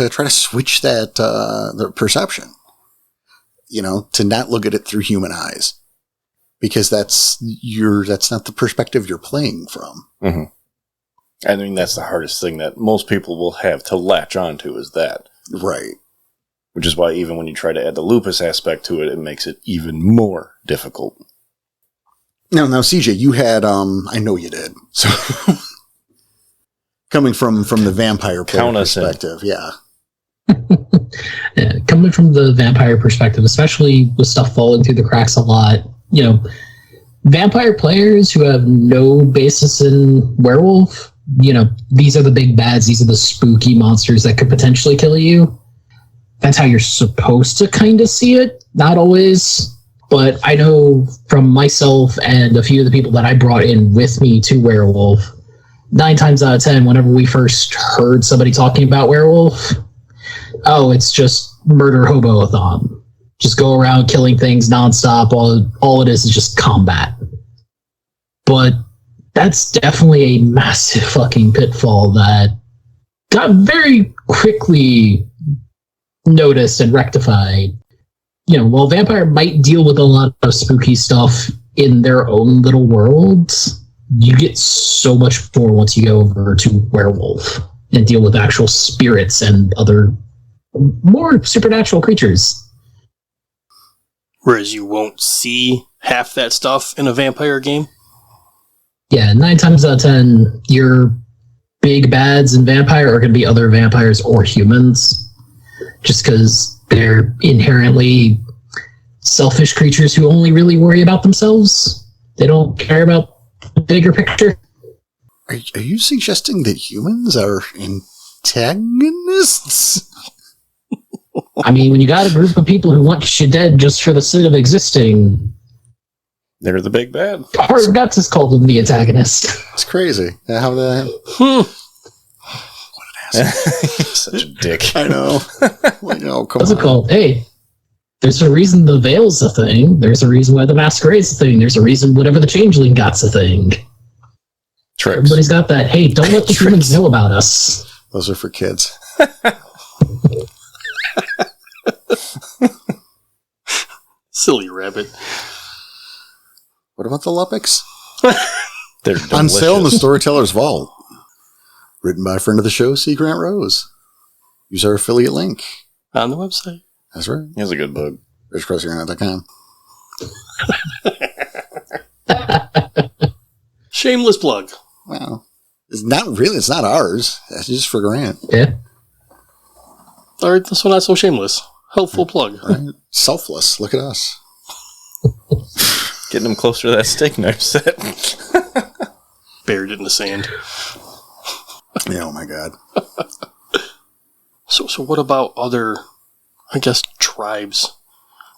try to switch that, the perception, to not look at it through human eyes, because that's not the perspective you're playing from. Mm-hmm. I mean, that's the hardest thing that most people will have to latch onto is that. Right. Which is why even when you try to add the Lupus aspect to it, it makes it even more difficult. Now, CJ, you had, I know you did. So, coming from the vampire player perspective, yeah. Yeah. Coming from the vampire perspective, especially with stuff falling through the cracks a lot, vampire players who have no basis in werewolf, these are the big bads, these are the spooky monsters that could potentially kill you. That's how you're supposed to kind of see it. Not always. But I know from myself and a few of the people that I brought in with me to Werewolf, 9 times out of 10, whenever we first heard somebody talking about Werewolf, it's just murder hobo-a-thon. Just go around killing things nonstop. All it is just combat. But that's definitely a massive fucking pitfall that got very quickly noticed and rectified. While Vampire might deal with a lot of spooky stuff in their own little worlds, you get so much more once you go over to Werewolf and deal with actual spirits and other more supernatural creatures. Whereas you won't see half that stuff in a vampire game? Yeah, 9 times out of 10, your big bads in Vampire are going to be other vampires or humans. Just because they're inherently selfish creatures who only really worry about themselves. They don't care about the bigger picture. Are you suggesting that humans are antagonists? I mean, when you got a group of people who want you dead just for the sake of existing, they're the big bad. Hard Nuts has called them the antagonist. It's crazy. How the... Such a dick. I know. Come What's it called? Hey, there's a reason the Veil's a thing. There's a reason why the Masquerade's a thing. There's a reason whatever the Changeling got's a thing. Tricks. Everybody's got that. Hey, don't let the humans know about us. Those are for kids. Silly rabbit. What about the Lupix? They're on sale in the Storyteller's Vault. Written by a friend of the show, C. Grant Rose. Use our affiliate link. On the website. That's right. He has a good book. RichCrossGrant.com. Shameless plug. Well, it's not ours. That's just for Grant. Yeah. All right, this one not so shameless. Helpful plug. Right? Selfless. Look at us. Getting him closer to that steak knife set. Buried it in the sand. Yeah, oh my God. So what about other, I guess, tribes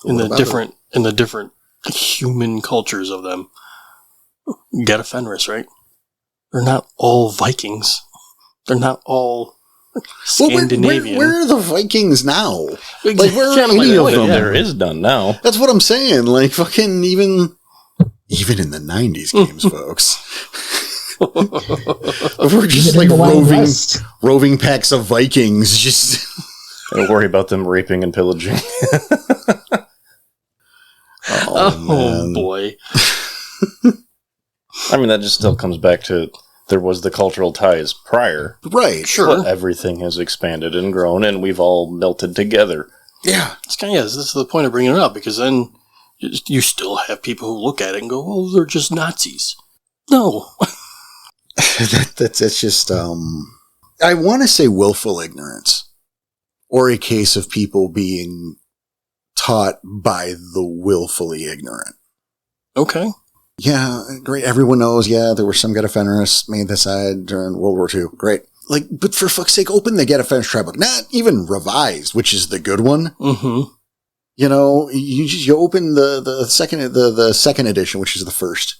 in the different human cultures of them? Get a Fenris, right? They're not all Vikings. They're not all Scandinavian. Where are the Vikings now? Like, where are Kind of any my of point, them? yeah. There is none now. That's what I'm saying. Like, fucking even in the 90s games, folks. We're just like Even in the Wild West. roving packs of Vikings. Just Don't worry about them raping and pillaging. Oh boy. I mean, that just still comes back to there was the cultural ties prior. right, sure, But everything has expanded and grown, and we've all melted together. yeah. This is the point of bringing it up, because then you still have people who look at it and go, "Oh, they're just Nazis." No. That's just I want to say willful ignorance, or a case of people being taught by the willfully ignorant. Okay. Yeah, great. Everyone knows, yeah, there were some Get a Fenris made this side during World War II. Great. Like, but for fuck's sake, open the Get a Fenris tribe book. Not even revised, which is the good one. Mm-hmm. You know, you open the second edition, which is the first,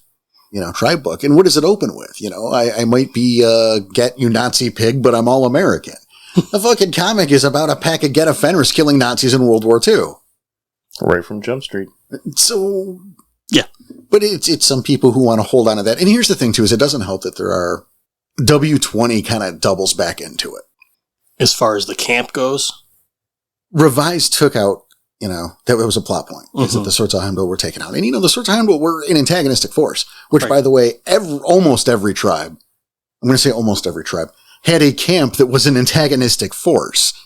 tribe book. And what does it open with? I might be Get You Nazi Pig, but I'm all American. The fucking comic is about a pack of Get a Fenris killing Nazis in World War II. Right from Jump Street. So, yeah. But it's some people who want to hold on to that. And here's the thing, too, is it doesn't help that there are W20 kind of doubles back into it. As far as the camp goes? Revised took out, that was a plot point. Is that the Swords of Heimdall were taken out. And, the Swords of Heimdall were an antagonistic force, which, by the way, almost every tribe, I'm going to say almost every tribe, had a camp that was an antagonistic force.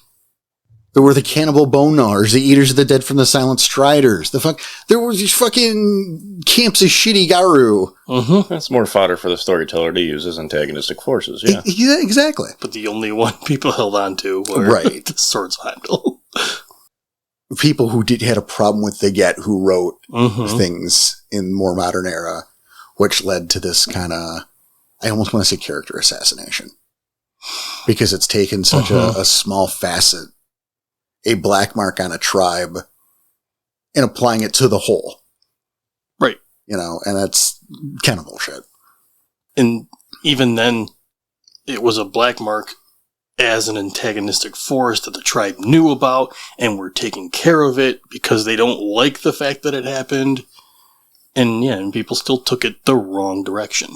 There were the Cannibal Bone Gnawers, the Eaters of the Dead from the Silent Striders. There were these fucking camps of shitty Garu. Mm-hmm. That's more fodder for the storyteller to use as antagonistic forces, yeah. Yeah, exactly. But the only one people held on to were the Swords of Heimdall. People who had a problem with the Get, who wrote things in more modern era, which led to this kind of, I almost want to say character assassination. Because it's taken such a small facet, a black mark on a tribe, and applying it to the whole. Right. And that's kind of bullshit. And even then, it was a black mark as an antagonistic force that the tribe knew about and were taking care of it because they don't like the fact that it happened. And people still took it the wrong direction.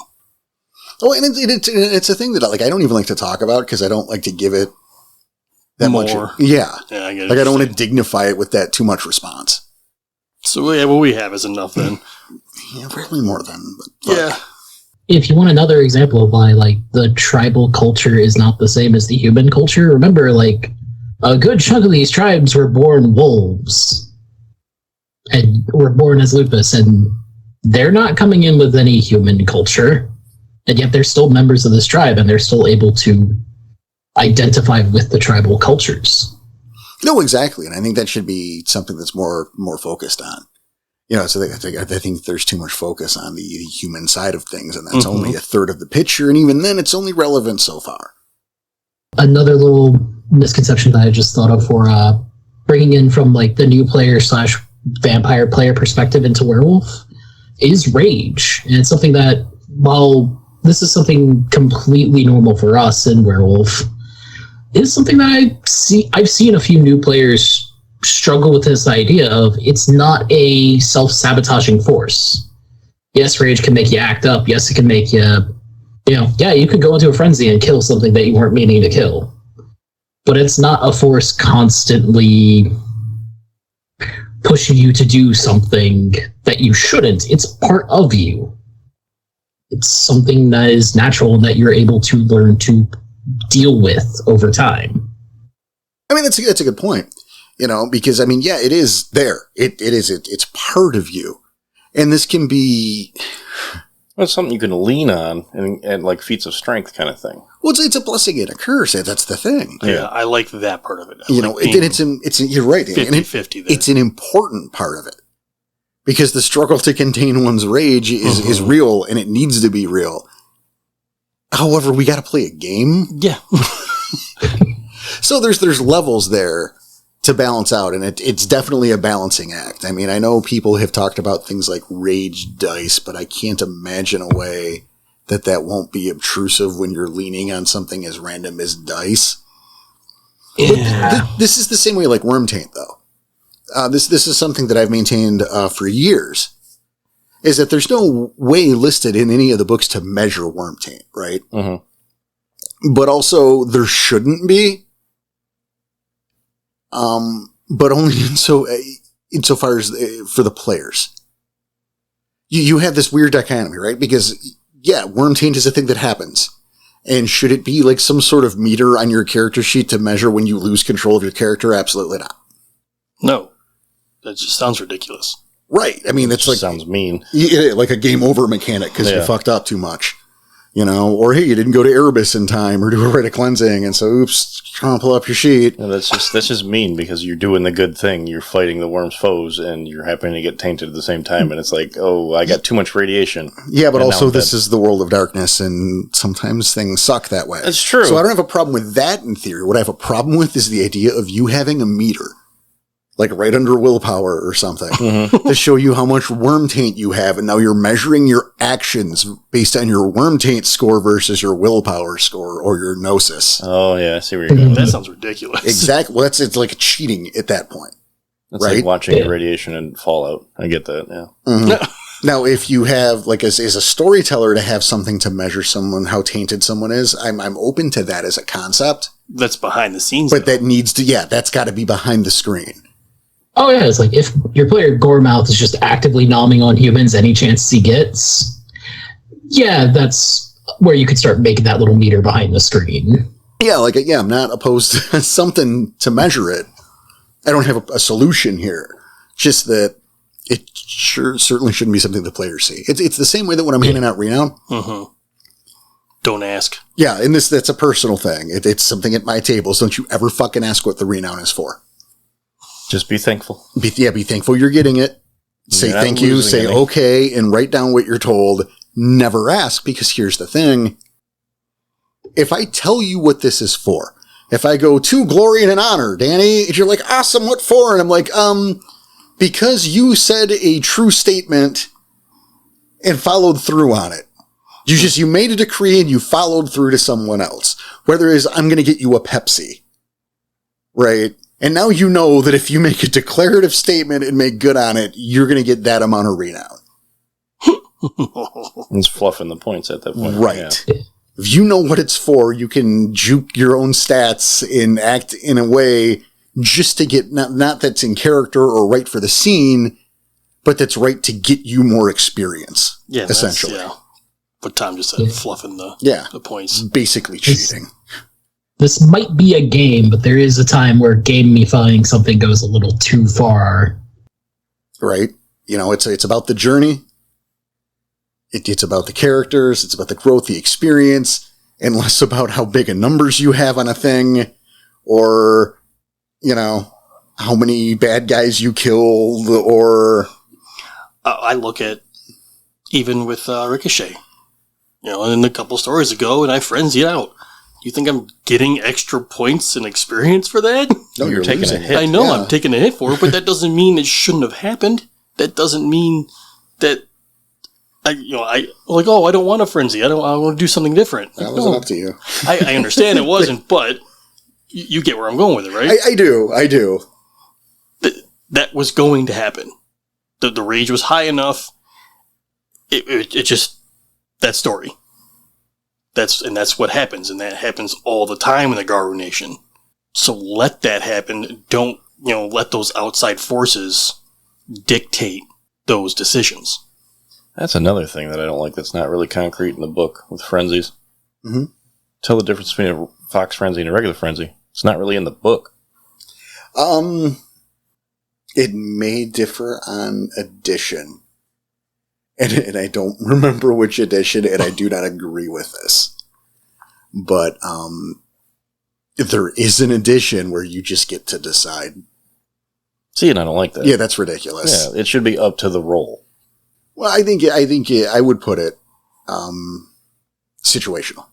Oh, and it's a thing that I don't even like to talk about because I don't like to give it that More. much. Yeah. I get it. Like, I don't want to dignify it with that too much response. So, yeah, what we have is enough then. Yeah, probably more than. Yeah. If you want another example of why, the tribal culture is not the same as the human culture, remember, a good chunk of these tribes were born wolves. And were born as lupus, and they're not coming in with any human culture. And yet they're still members of this tribe, and they're still able to identify with the tribal cultures. No, exactly. And I think that should be something that's more focused on. So I think there's too much focus on the human side of things, and that's only a third of the picture, and even then it's only relevant so far. Another little misconception that I just thought of for bringing in from the new player / vampire player perspective into werewolf is rage. And it's something that, while this is something completely normal for us in werewolf, is something that I've seen a few new players struggle with this idea of it's not a self-sabotaging force. Yes, rage can make you act up. Yes, it can make you, you could go into a frenzy and kill something that you weren't meaning to kill. But it's not a force constantly pushing you to do something that you shouldn't. It's part of you. It's something that is natural that you're able to learn to deal with over time. I mean, that's a good point, because I mean, yeah, it is there. It's part of you. And this can be... Well, it's something you can lean on and like feats of strength kind of thing. Well, it's a blessing and a curse. That's the thing. Yeah, I like that part of it. You're right. 50-50 there. It's an important part of it. Because the struggle to contain one's rage is real, and it needs to be real. However, we got to play a game. Yeah. So there's levels there to balance out, and it's definitely a balancing act. I mean, I know people have talked about things like rage dice, but I can't imagine a way that won't be obtrusive when you're leaning on something as random as dice. Yeah. This is the same way like Worm Taint, though. This is something that I've maintained for years, is that there's no way listed in any of the books to measure Worm Taint, right? Mm-hmm. But also there shouldn't be. But only insofar as for the players. You have this weird dichotomy, right? Because, yeah, Worm Taint is a thing that happens. And should it be like some sort of meter on your character sheet to measure when you lose control of your character? Absolutely not. No. That just sounds ridiculous. Right. I mean, it's like... Sounds mean. Like a game over mechanic because you fucked up too much. Or hey, you didn't go to Erebus in time or do a rite of cleansing, and so oops, crumple up your sheet. No, that's just mean because you're doing the good thing. You're fighting the worm's foes, and you're happening to get tainted at the same time. And it's like, oh, I got too much radiation. Yeah, but also this is the world of darkness, and sometimes things suck that way. That's true. So I don't have a problem with that in theory. What I have a problem with is the idea of you having a meter, like right under willpower or something, to show you how much worm taint you have, and now you're measuring your actions based on your worm taint score versus your willpower score or your gnosis. Oh yeah, I see where you're going. That sounds ridiculous. Exactly. Well, it's like cheating at that point. It's right? like watching irradiation and Fallout. I get that. Yeah. Mm-hmm. Now, if you have like as a storyteller to have something to measure someone how tainted someone is, I'm open to that as a concept. That's behind the scenes, but that needs to that's got to be behind the screen. Oh yeah, it's like if your player Goremouth is just actively nomming on humans any chance he gets, that's where you could start making that little meter behind the screen. Yeah, I'm not opposed to something to measure it. I don't have a solution here. Just that it certainly shouldn't be something the players see. It's the same way that when I'm handing out renown. Mm-hmm. Don't ask. Yeah, and that's a personal thing. It's something at my table, so don't you ever fucking ask what the renown is for. Just be thankful. Be thankful you're getting it. Say thank you, say okay, and write down what you're told. Never ask, because here's the thing. If I tell you what this is for, if I go to glory and an honor, Danny, and you're like, awesome, what for? And I'm like, because you said a true statement and followed through on it. You made a decree and you followed through to someone else. Whether it is, I'm going to get you a Pepsi. Right? And now you know that if you make a declarative statement and make good on it, you're going to get that amount of renown. It's fluffing the points at that point. Right. Yeah. If you know what it's for, you can juke your own stats and act in a way just to get, not that's in character or right for the scene, but that's right to get you more experience. Yeah, essentially. But Tom just said fluffing the points. Basically cheating. This might be a game, but there is a time where gamifying something goes a little too far. Right. It's about the journey. It's about the characters. It's about the growth, the experience, and less about how big a numbers you have on a thing or, how many bad guys you killed or... I look at, even with Ricochet, and a couple stories ago, and I frenzied out. You think I'm getting extra points and experience for that? No, you're taking a hit. I know I'm taking a hit for it, but that doesn't mean it shouldn't have happened. That doesn't mean that I don't want a frenzy. I want to do something different. That wasn't up to you. I understand it wasn't, but you get where I'm going with it, right? I do. That was going to happen. The rage was high enough. It just that story. That's what happens, and that happens all the time in the Garu Nation. So let that happen. Don't, let those outside forces dictate those decisions. That's another thing that I don't like that's not really concrete in the book with frenzies. Mm-hmm. tell the difference between a fox frenzy and a regular frenzy? It's not really in the book. It may differ on edition. And I don't remember which edition, and I do not agree with this. But there is an edition where you just get to decide. See, and I don't like that. Yeah, that's ridiculous. Yeah, it should be up to the roll. Well, I think I would put it situational.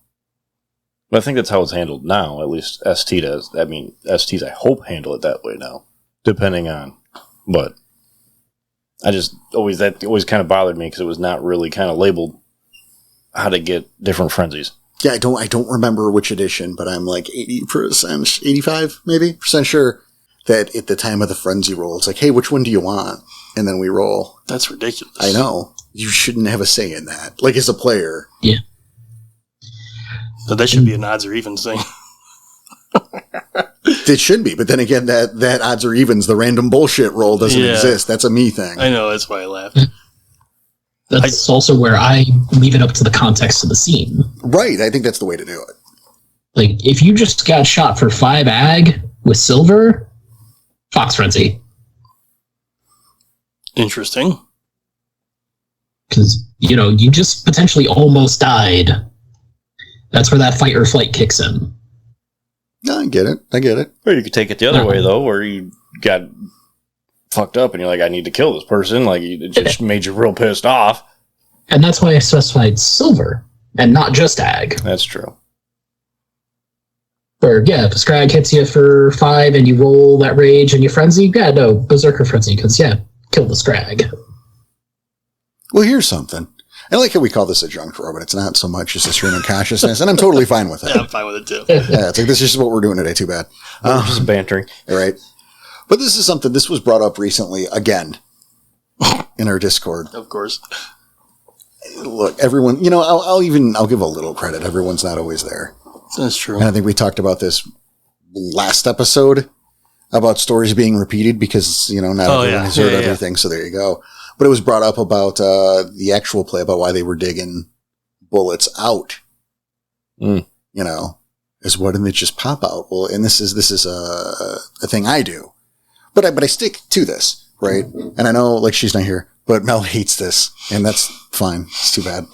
But I think that's how it's handled now. At least ST does. I mean, STs, I hope, handle it that way now, depending on. But I just always kind of bothered me because it was not really kind of labeled how to get different frenzies. Yeah, I don't remember which edition, but I'm like 80%, 85 maybe % sure that at the time of the frenzy roll, it's like, hey, which one do you want? And then we roll. That's ridiculous. I know. You shouldn't have a say in that. Like, as a player. Yeah. So that should be an odds or evens thing. It should be, but then again, that odds or evens, the random bullshit roll doesn't exist. That's a me thing. I know, that's why I laughed. That's also where I leave it up to the context of the scene. Right, I think that's the way to do it. Like, if you just got shot for 5 ag with silver, Fox Frenzy. Interesting. Because, you just potentially almost died. That's where that fight or flight kicks in. No, I get it. Or you could take it the other way, though, where you got fucked up and you're like, I need to kill this person. Like, it just made you real pissed off. And that's why I specified silver and not just ag. That's true. Or, yeah, if a scrag hits you for 5 and you roll that rage and you frenzy, yeah, no, Berserker Frenzy, because, yeah, kill the scrag. Well, here's something. I like how we call this a junk drawer, but it's not so much as a stream of consciousness, and I'm totally fine with it. Yeah, I'm fine with it, too. Yeah, it's like, this is just what we're doing today, too bad. We're just bantering. Right. But this is something, this was brought up recently, again, in our Discord. Of course. Look, everyone, I'll give a little credit. Everyone's not always there. That's true. And I think we talked about this last episode about stories being repeated because, not everyone has heard everything. So there you go. But it was brought up about the actual play about why they were digging bullets out. Is why didn't they just pop out? Well, and this is a thing I do, but I stick to this, right? And I know, like, she's not here, but Mel hates this, and that's fine. It's too bad.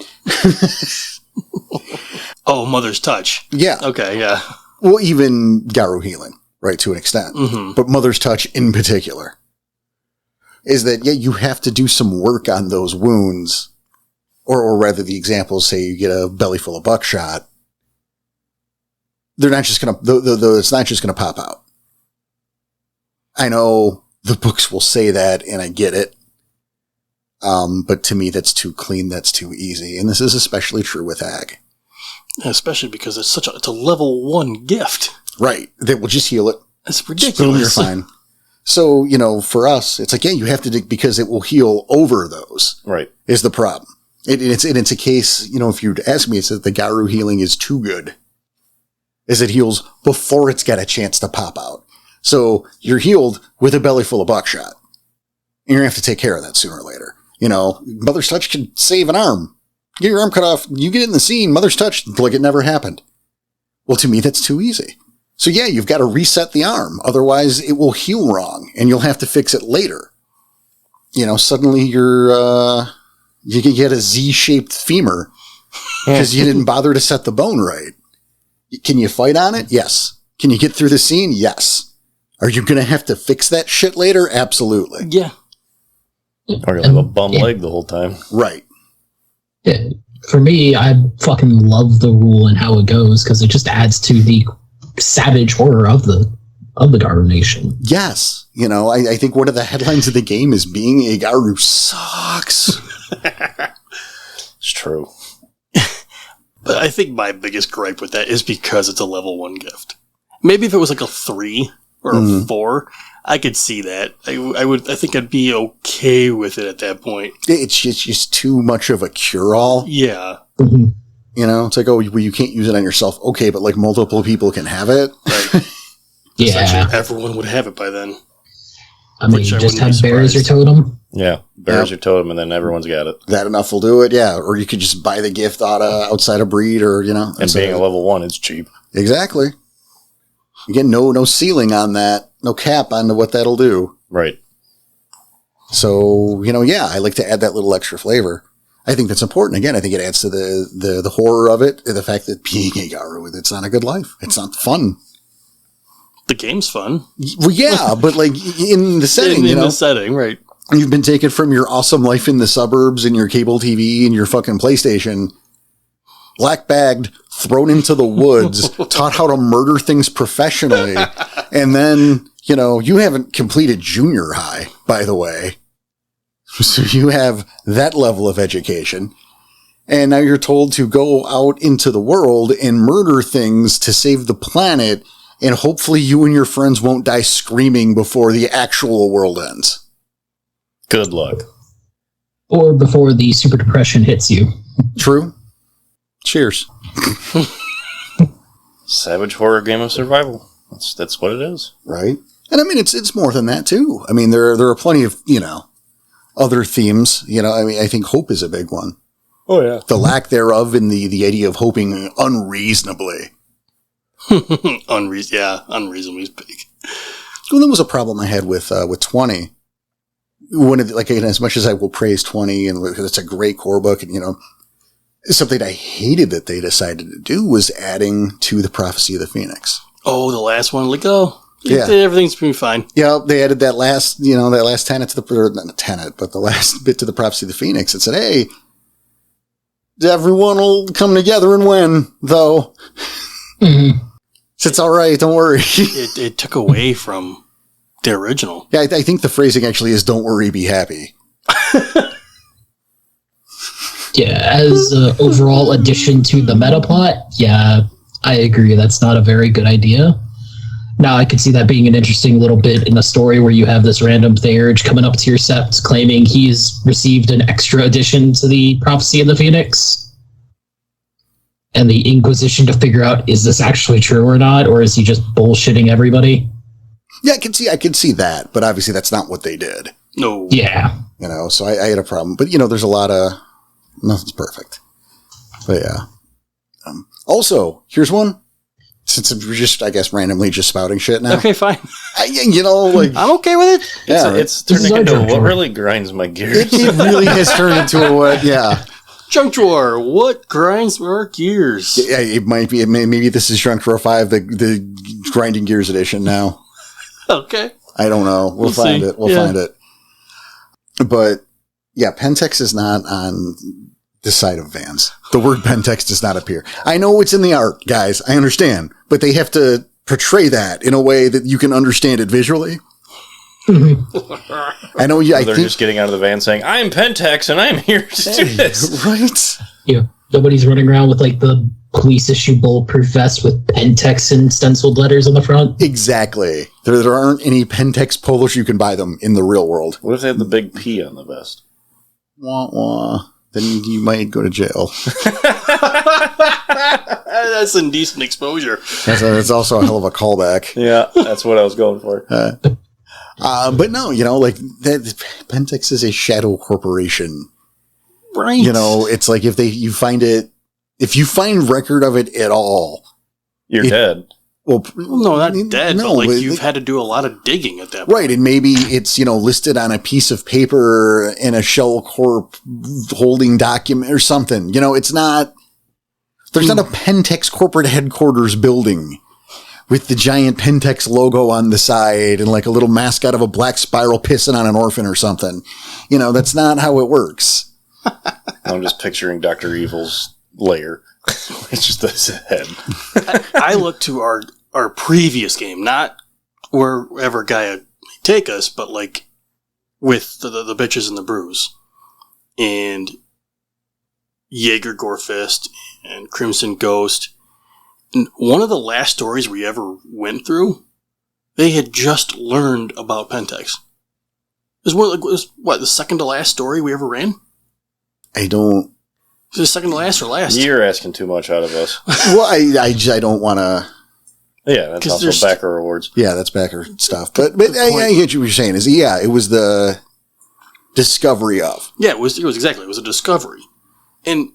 Oh, Mother's Touch. Yeah. Okay. Yeah. Well, even Garu healing, right, to an extent, but Mother's Touch in particular. Is that, you have to do some work on those wounds, or rather the examples say you get a belly full of buckshot. They're not just going to, it's not just going to pop out. I know the books will say that, and I get it. But to me, that's too clean, that's too easy. And this is especially true with ag. Especially because it's a level 1 gift. Right. That will just heal it. It's ridiculous. Boom, you're fine. So, for us, it's like, you have to dig because it will heal over those. Right. Is the problem. It's a case, if you'd ask me, it's that the Garu healing is too good. Is it heals before it's got a chance to pop out. So you're healed with a belly full of buckshot. And you're going to have to take care of that sooner or later. Mother's Touch can save an arm. Get your arm cut off. You get in the scene, Mother's Touch, like it never happened. Well, to me, that's too easy. So yeah, you've got to reset the arm. Otherwise, it will heal wrong, and you'll have to fix it later. Suddenly you can get a Z-shaped femur because you didn't bother to set the bone right. Can you fight on it? Yes. Can you get through the scene? Yes. Are you going to have to fix that shit later? Absolutely. Yeah. Or you'll have a bum leg the whole time. Right. Yeah. For me, I fucking love the rule and how it goes because it just adds to the savage horror of the Garu Nation. Yes. I think one of the headlines of the game is being a Garu sucks. It's true. But I think my biggest gripe with that is because it's a level 1 gift. Maybe if it was like a 3 or a 4, I could see that. I think I'd be okay with it at that point. It's just too much of a cure-all. Yeah. Mm-hmm. It's like, well, you can't use it on yourself. Okay, but like multiple people can have it. Right. Yeah. Essentially, everyone would have it by then. I mean, just have bear as your totem. Yeah, bears your totem, and then everyone's got it. That enough will do it, yeah. Or you could just buy the gift outside a breed, or, And being a level 1, it's cheap. Exactly. Again, no ceiling on that, no cap on what that'll do. Right. So, I like to add that little extra flavor. I think that's important. Again, I think it adds to the horror of it, the fact that being a Garu, it's not a good life. It's not fun. The game's fun. Well, yeah, but like in the setting, in the setting, right? You've been taken from your awesome life in the suburbs and your cable TV and your fucking PlayStation, black bagged, thrown into the woods, taught how to murder things professionally, and then you haven't completed junior high, by the way, so you have that level of education. And now you're told to go out into the world and murder things to save the planet, and hopefully you and your friends won't die screaming before the actual world ends. Good luck. Or before the super depression hits you. True. Cheers. Savage horror game of survival. That's what it is. Right. And I mean, it's more than that too. I mean, there are plenty of, other themes. I think hope is a big one. Oh, yeah. The lack thereof in the idea of hoping unreasonably. Unreasonably big. Well, that was a problem I had with 20. As much as I will praise 20, and it's a great core book, and something I hated that they decided to do was adding to the Prophecy of the Phoenix. Oh, the last one, yeah, everything's been fine. Yeah, they added that last tenet to not a tenet, but the last bit to the Prophecy of the Phoenix. It said, "Hey, everyone will come together and win, though." Mm-hmm. It's all right. Don't worry. It took away from the original. Yeah, I think the phrasing actually is "Don't worry, be happy." Yeah, as an overall addition to the meta plot, yeah, I agree. That's not a very good idea. Now, I could see that being an interesting little bit in a story where you have this random Theurge coming up to your sept claiming he's received an extra addition to the Prophecy of the Phoenix. And the Inquisition to figure out, is this actually true or not? Or is he just bullshitting everybody? Yeah, I could see that, but obviously that's not what they did. No. Yeah. So I had a problem. But, there's a lot of... Nothing's perfect. But, yeah. Also, here's one. Since we're just, I guess, randomly just spouting shit now. Okay, fine. I'm okay with it. Yeah, it's turning into what really grinds my gears. It really has turned into a what, yeah. Junk drawer, what grinds our gears? Yeah, it might be. Maybe this is Junk Drawer 5, the Grinding Gears edition now. Okay. I don't know. We'll find see. it. We'll find it. But, yeah, Pentex is not on the side of Vans. The word Pentex does not appear. I know it's in the art, guys. I understand. But they have to portray that in a way that you can understand it visually. I know. Yeah, they're just getting out of the van saying, "I'm Pentex and I'm here to do this." Right? Yeah. Nobody's running around with the police issue bulletproof vest with Pentex and stenciled letters on the front. Exactly. There aren't any Pentex polos you can buy them in the real world. What if they have the big P on the vest? Wah wah. Then you might go to jail. That's indecent exposure. That's also a hell of a callback. Yeah, that's what I was going for. But no, that Pentex is a shadow corporation. Right. It's like if you find record of it at all, you're dead. Well, no, not dead, no, but you've had to do a lot of digging at that point. Right, and maybe it's, listed on a piece of paper in a Shell Corp holding document or something. It's not, there's not a Pentex corporate headquarters building with the giant Pentex logo on the side and like a little mascot of a black spiral pissing on an orphan or something. That's not how it works. I'm just picturing Dr. Evil's lair. It's just this head. I look to our previous game, not wherever Gaia may take us, but with the bitches and the brews, and Jaeger Gorefist and Crimson Ghost. And one of the last stories we ever went through, they had just learned about Pentex. It was the second to last story we ever ran? I don't. Is it second to last or last? You're asking too much out of us. Well, I don't want to. Yeah, that's also backer rewards. Yeah, that's backer stuff. But I get what you're saying. It was the discovery of. Yeah, it was a discovery. And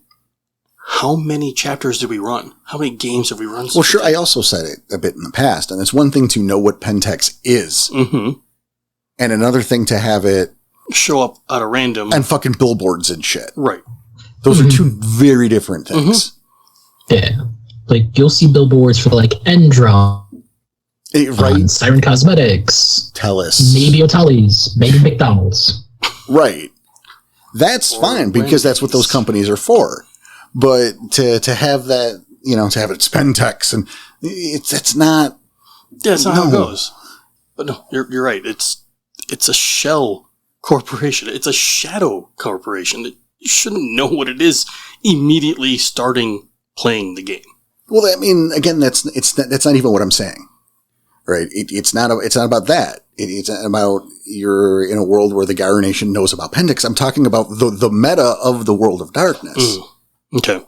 how many chapters did we run? How many games have we run? Well, sure, I also said it a bit in the past, and it's one thing to know what Pentex is, and another thing to have it show up out of random. And fucking billboards and shit. Right. Those are two very different things. Yeah. Like, you'll see billboards for, like, Endron. Right. Siren Cosmetics. Tellus. Maybe Otali's. Maybe McDonald's. Right. That's fine, because that's what those companies are for. But to have that, to have it's Pentex, and it's not... Yeah, it's not how it goes. But no, you're right. It's a shell corporation. It's a shadow corporation. You shouldn't know what it is immediately starting playing the game. Well, I mean, again, that's not even what I'm saying, right? It's not about that. It's about you're in a world where the Gyro Nation knows about Pentex. I'm talking about the meta of the World of Darkness. Okay.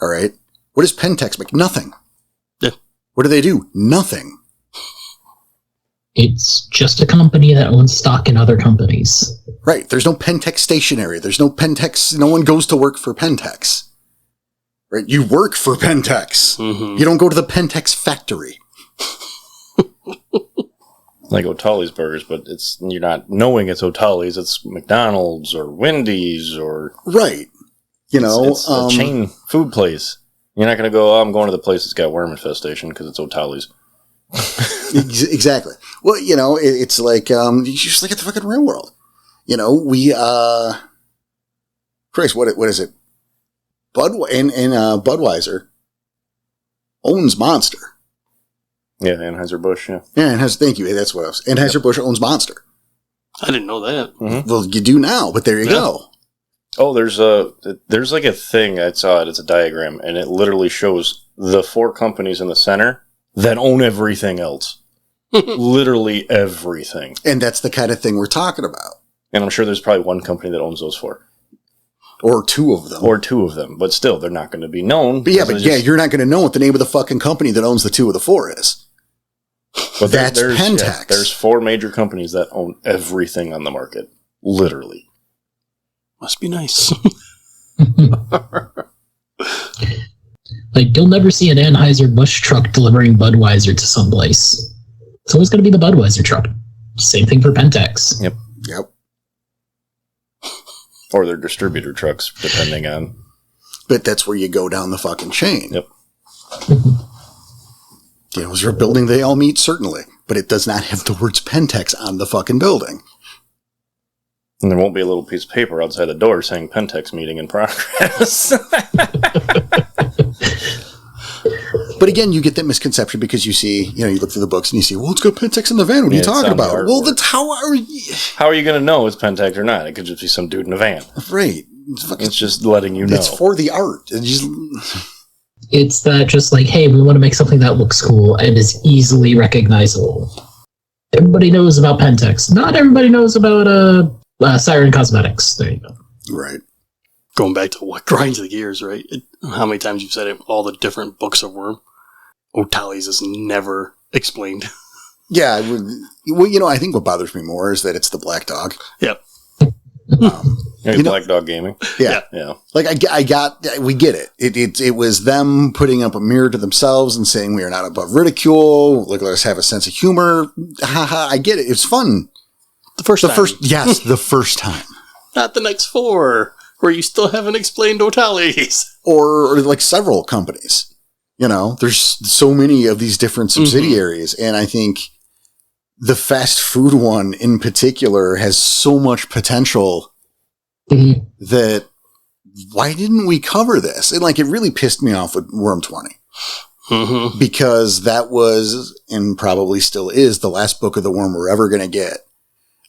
All right. What does Pentex make? Nothing. Yeah. What do they do? Nothing. It's just a company that owns stock in other companies. Right. There's no Pentex stationery. There's no Pentex. No one goes to work for Pentex. Right. You work for Pentex. You don't go to the Pentex factory. Like Otali's burgers, but you're not knowing it's Otali's. It's McDonald's or Wendy's or... Right. It's a chain food place. You're not going to go, I'm going to the place that's got worm infestation because it's Otali's. Exactly. Well, it's like, you just look at the fucking real world. Christ, what is it? Budweiser owns Monster. Yeah, Anheuser-Busch, yeah. Yeah, thank you. That's what I was. Anheuser-Busch owns Monster. I didn't know that. Well, you do now, but there you go. Oh, there's like a thing, I saw it, it's a diagram, and it literally shows the 4 companies in the center that own everything else. Literally everything. And that's the kind of thing we're talking about. And I'm sure there's probably one company that owns those 4. Or 2 of them. But still, they're not going to be known. But you're not going to know what the name of the fucking company that owns the 2 of the 4 is. But that's there's Pentex. Yeah, there's 4 major companies that own everything on the market. Literally. Must be nice. Like, you'll never see an Anheuser-Busch truck delivering Budweiser to someplace. It's always going to be the Budweiser truck. Same thing for Pentex. Yep. Or their distributor trucks, depending on... But that's where you go down the fucking chain. Yep. Is there a building they all meet? Certainly. But it does not have the words Pentex on the fucking building. And there won't be a little piece of paper outside the door saying Pentex meeting in progress. But again, you get that misconception because you see, you look through the books and you see, well, it's got Pentex in the van. What are you talking about? Well, that's how are you... How are you going to know it's Pentex or not? It could just be some dude in a van. Right. It's just letting you know. It's for the art. It's that just like, hey, we want to make something that looks cool and is easily recognizable. Everybody knows about Pentex. Not everybody knows about Siren Cosmetics. There you go. Right. Going back to what grinds the gears, right? How many times you've said it, all the different books of Worm. Otali's is never explained. Yeah. Well, I think what bothers me more is that it's the Black Dog. Yep. Black Dog Gaming. Yeah. Like we get it. It was them putting up a mirror to themselves and saying we are not above ridicule. Like, let us have a sense of humor. Haha. I get it. It's fun. The first time. The first time. Not the next 4, where you still haven't explained Otali's. Or like several companies. There's so many of these different subsidiaries. And I think the fast food one in particular has so much potential that why didn't we cover this? And it really pissed me off with Worm 20. Because that was, and probably still is, the last book of the Worm we're ever going to get.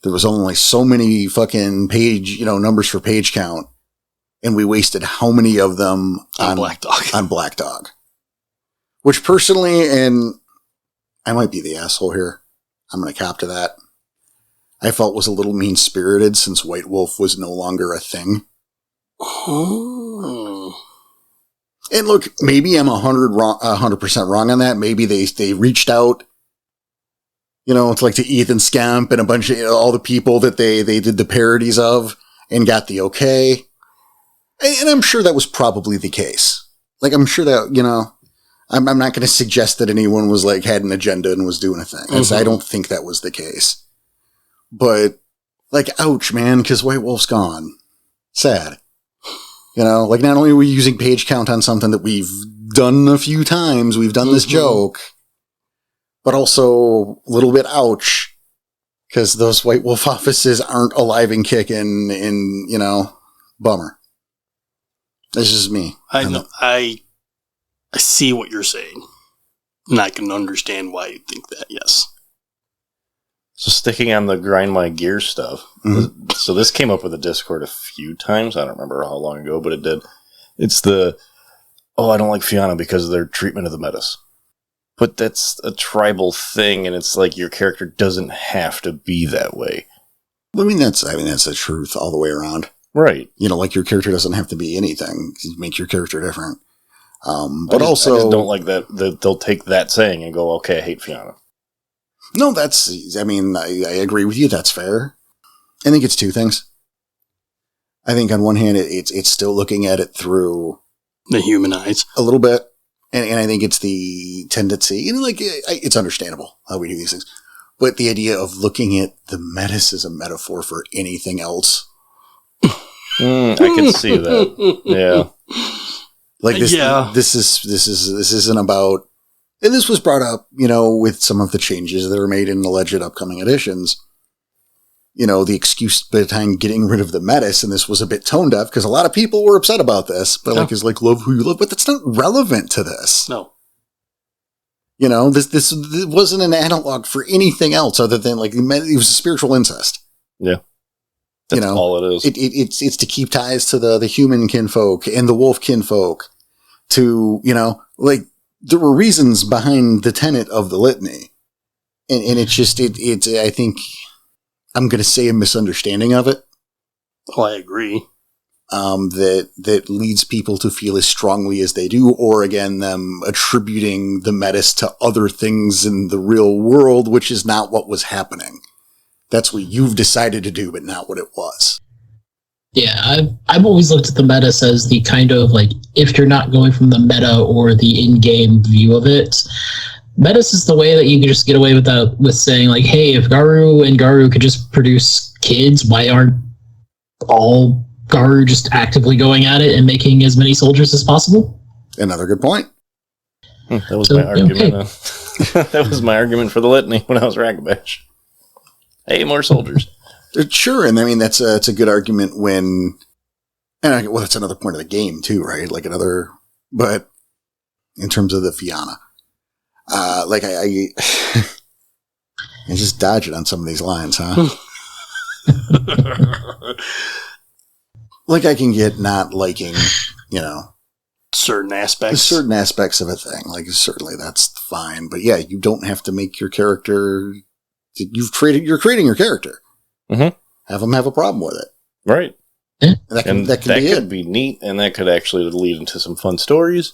There was only so many fucking page, numbers for page count. And we wasted how many of them on Black Dog. On Black Dog. Which personally, and I might be the asshole here, I'm going to cop to that, I felt was a little mean-spirited since White Wolf was no longer a thing. Oh. And look, maybe I'm 100% wrong on that. Maybe they reached out, to Ethan Scamp and a bunch of all the people that they did the parodies of. and got the okay. And I'm sure that was probably the case. Like, I'm sure that, you know, I'm not going to suggest that anyone was like, had an agenda and was doing a thing. I don't think that was the case. But, like, ouch, man, because White Wolf's gone. Sad. You know, like, not only are we using page count on something that we've done a few times, we've done this joke, but also a little bit ouch, because those White Wolf offices aren't alive and kicking, and, you know, bummer. This is me. I know. I see what you're saying, and I can understand why you think that, yes. So sticking on the grind my gear stuff. So this came up with the Discord a few times. I don't remember how long ago, but it did. It's the, I don't like Fianna because of their treatment of the metas. But that's a tribal thing, and it's like your character doesn't have to be that way. I mean, that's the truth all the way around. Right. You know, like your character doesn't have to be anything. You make your character different. But I also... just don't like that they'll take that saying and go, okay, I hate Fianna. No, I agree with you. That's fair. I think it's two things. I think on one hand, it's still looking at it through the human eyes a little bit. And I think it's the tendency, and like, it's understandable how we do these things. But the idea of looking at the metis as a metaphor for anything else. I can see that. Yeah. Like this, this isn't about, and this was brought up, you know, with some of the changes that are made in alleged upcoming editions. You know, the excuse behind getting rid of the metis, and this was a bit tone deaf because a lot of people were upset about this. But like, is like love who you love, but that's not relevant to this. No. You know, this wasn't an analog for anything else other than like it was a spiritual incest. Yeah. That's, you know, all it is. It's to keep ties to the human kinfolk and the wolf kinfolk. To, you know, like, there were reasons behind the tenet of the litany. And it's just, I think, I'm going to say a misunderstanding of it. Oh, I agree. That leads people to feel as strongly as they do, or again, them attributing the metis to other things in the real world, which is not what was happening. That's what you've decided to do, but not what it was. Yeah, I've always looked at the metis as the kind of, like, if you're not going from the meta or the in-game view of it, metis is the way that you can just get away with saying, like, hey, if Garu and Garu could just produce kids, why aren't all Garu just actively going at it and making as many soldiers as possible? Another good point. That was my argument. That was my argument for the litany when I was Ragabash. Hey, more soldiers. Sure, and I mean, that's a good argument when, and well, that's another point of the game too, right? Like but in terms of the Fianna, like I just dodge it on some of these lines, huh? Like I can get not liking, you know, certain aspects of a thing. Like certainly that's fine, but yeah, you don't have to make your character. You're creating your character. Mm-hmm. Have them have a problem with it. Right. And that could be neat, and that could actually lead into some fun stories.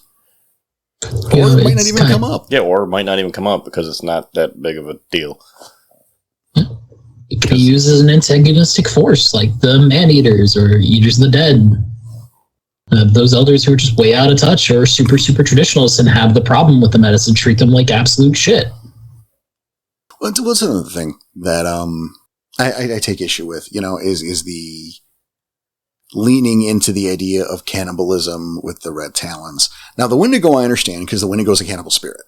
Or it might not even come up. Yeah, or it might not even come up because it's not that big of a deal. It could be used as an antagonistic force, like the man-eaters or Eaters of the Dead. Those elders who are just way out of touch or super, super traditionalists and have the problem with the medicine, treat them like absolute shit. What's another thing that I take issue with, you know, is the leaning into the idea of cannibalism with the Red Talons. Now, the Wendigo I understand, because the Wendigo is a cannibal spirit.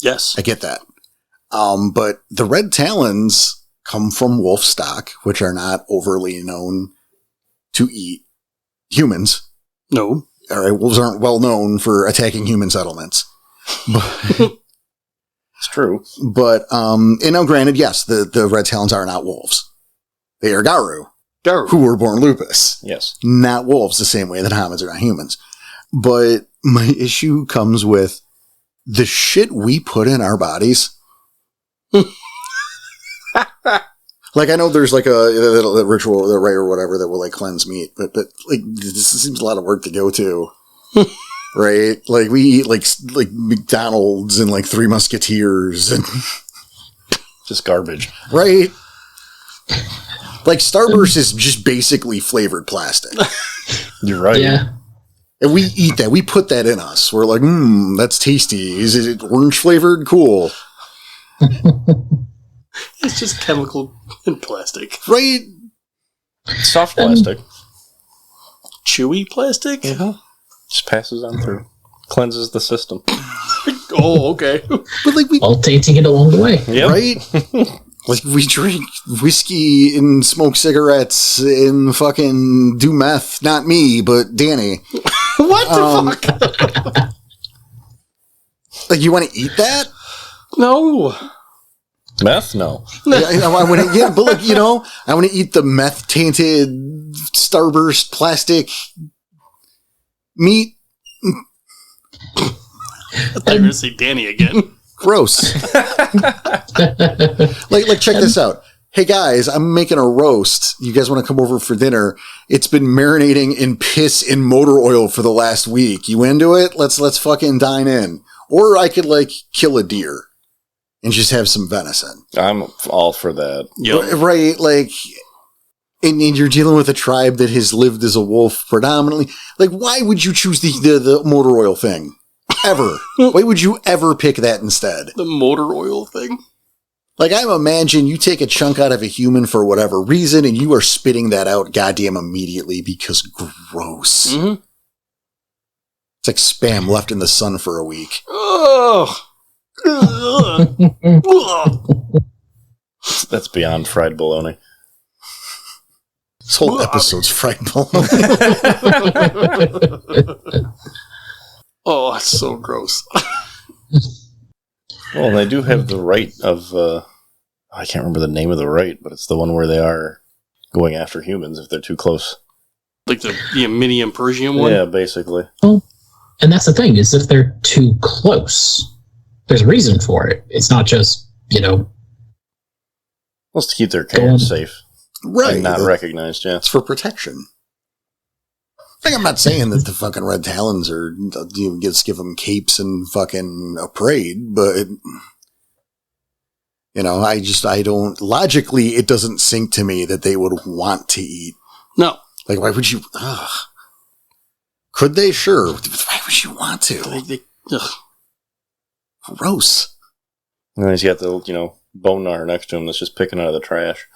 Yes. I get that. But the Red Talons come from wolf stock, which are not overly known to eat humans. No. All right, wolves aren't well known for attacking human settlements. But it's true. But, and now granted, yes, the Red Talons are not wolves. They are Garu. Who were born lupus. Yes. Not wolves the same way that Hamids are not humans. But my issue comes with the shit we put in our bodies. Like, I know there's like a ritual, the rite or whatever that will like cleanse meat, but like, this seems a lot of work to go to. Right? Like, we eat like McDonald's and like Three Musketeers and just garbage. Right? Like, Starburst is just basically flavored plastic. You're right. Yeah. And we eat that. We put that in us. We're like, that's tasty. Is it orange flavored? Cool. It's just chemical and plastic. Right? Soft plastic. Chewy plastic? Just passes on through. Cleanses the system. Oh, okay. But like All tasting it along the way. Yep. right? Like, we drink whiskey and smoke cigarettes and fucking do meth. Not me, but Danny. What the fuck? Like, you want to eat that? No. Meth? No. I want to, but like, I want to eat the meth tainted Starburst plastic meat. I thought you were going to say Danny again. Gross. like, check this out. Hey guys, I'm making a roast. You guys want to come over for dinner? It's been marinating in piss and motor oil for the last week. You into it? Let's fucking dine in. Or I could like kill a deer and just have some venison. I'm all for that. Yep. Right? Like, and you're dealing with a tribe that has lived as a wolf predominantly. Like, why would you choose the motor oil thing? Ever. Why would you ever pick that instead? The motor oil thing? Like, I imagine you take a chunk out of a human for whatever reason, and you are spitting that out goddamn immediately because gross. Mm-hmm. It's like spam left in the sun for a week. Oh. That's beyond fried bologna. This whole episode's frightful. Oh, it's so gross. Well, they do have the right of, I can't remember the name of the right, but it's the one where they are going after humans if they're too close. Like the mini Impersium one? Yeah, basically. Well, and that's the thing, is if they're too close, there's a reason for it. It's not just, Well, it's to keep their parents safe. Right. And not recognized, yeah. It's for protection. Like, I'm not saying that the fucking Red Talons are, just give them capes and fucking a parade, but, I don't, logically, it doesn't sink to me that they would want to eat. No. Like, why would you, could they? Sure. Why would you want to? Gross. And then he's got the, bone gnar next to him that's just picking out of the trash.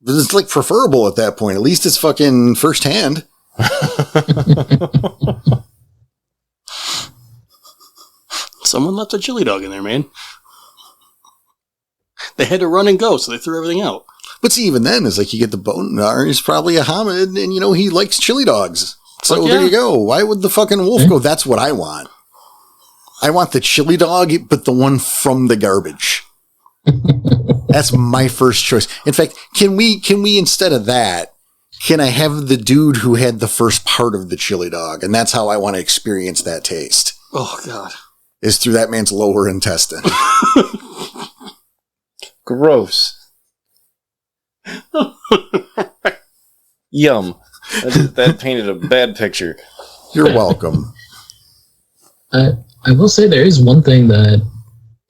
But it's like preferable at that point. At least it's fucking firsthand. Someone left a chili dog in there, man. They had to run and go, so they threw everything out. But see, even then, it's like you get the bone gnar, he's probably a homid, and he likes chili dogs. So there you go. Why would the fucking wolf go, that's what I want? I want the chili dog, but the one from the garbage. That's my first choice. In fact, can we instead of that, can I have the dude who had the first part of the chili dog? And that's how I want to experience that taste. Oh, God. Is through that man's lower intestine. Gross. Yum. That painted a bad picture. You're welcome. I will say there is one thing that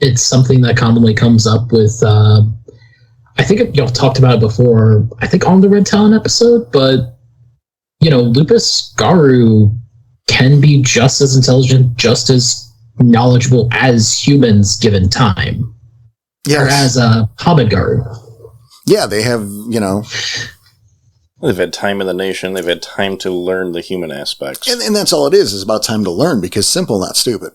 it's something that commonly comes up with, I think y'all talked about it before, I think on the Red Talon episode, but, Lupus Garu can be just as intelligent, just as knowledgeable as humans given time. Yes. Or as a Hobbit Garu. Yeah, they have, They've had time in the nation. They've had time to learn the human aspects. And that's all it is about time to learn, because simple, not stupid.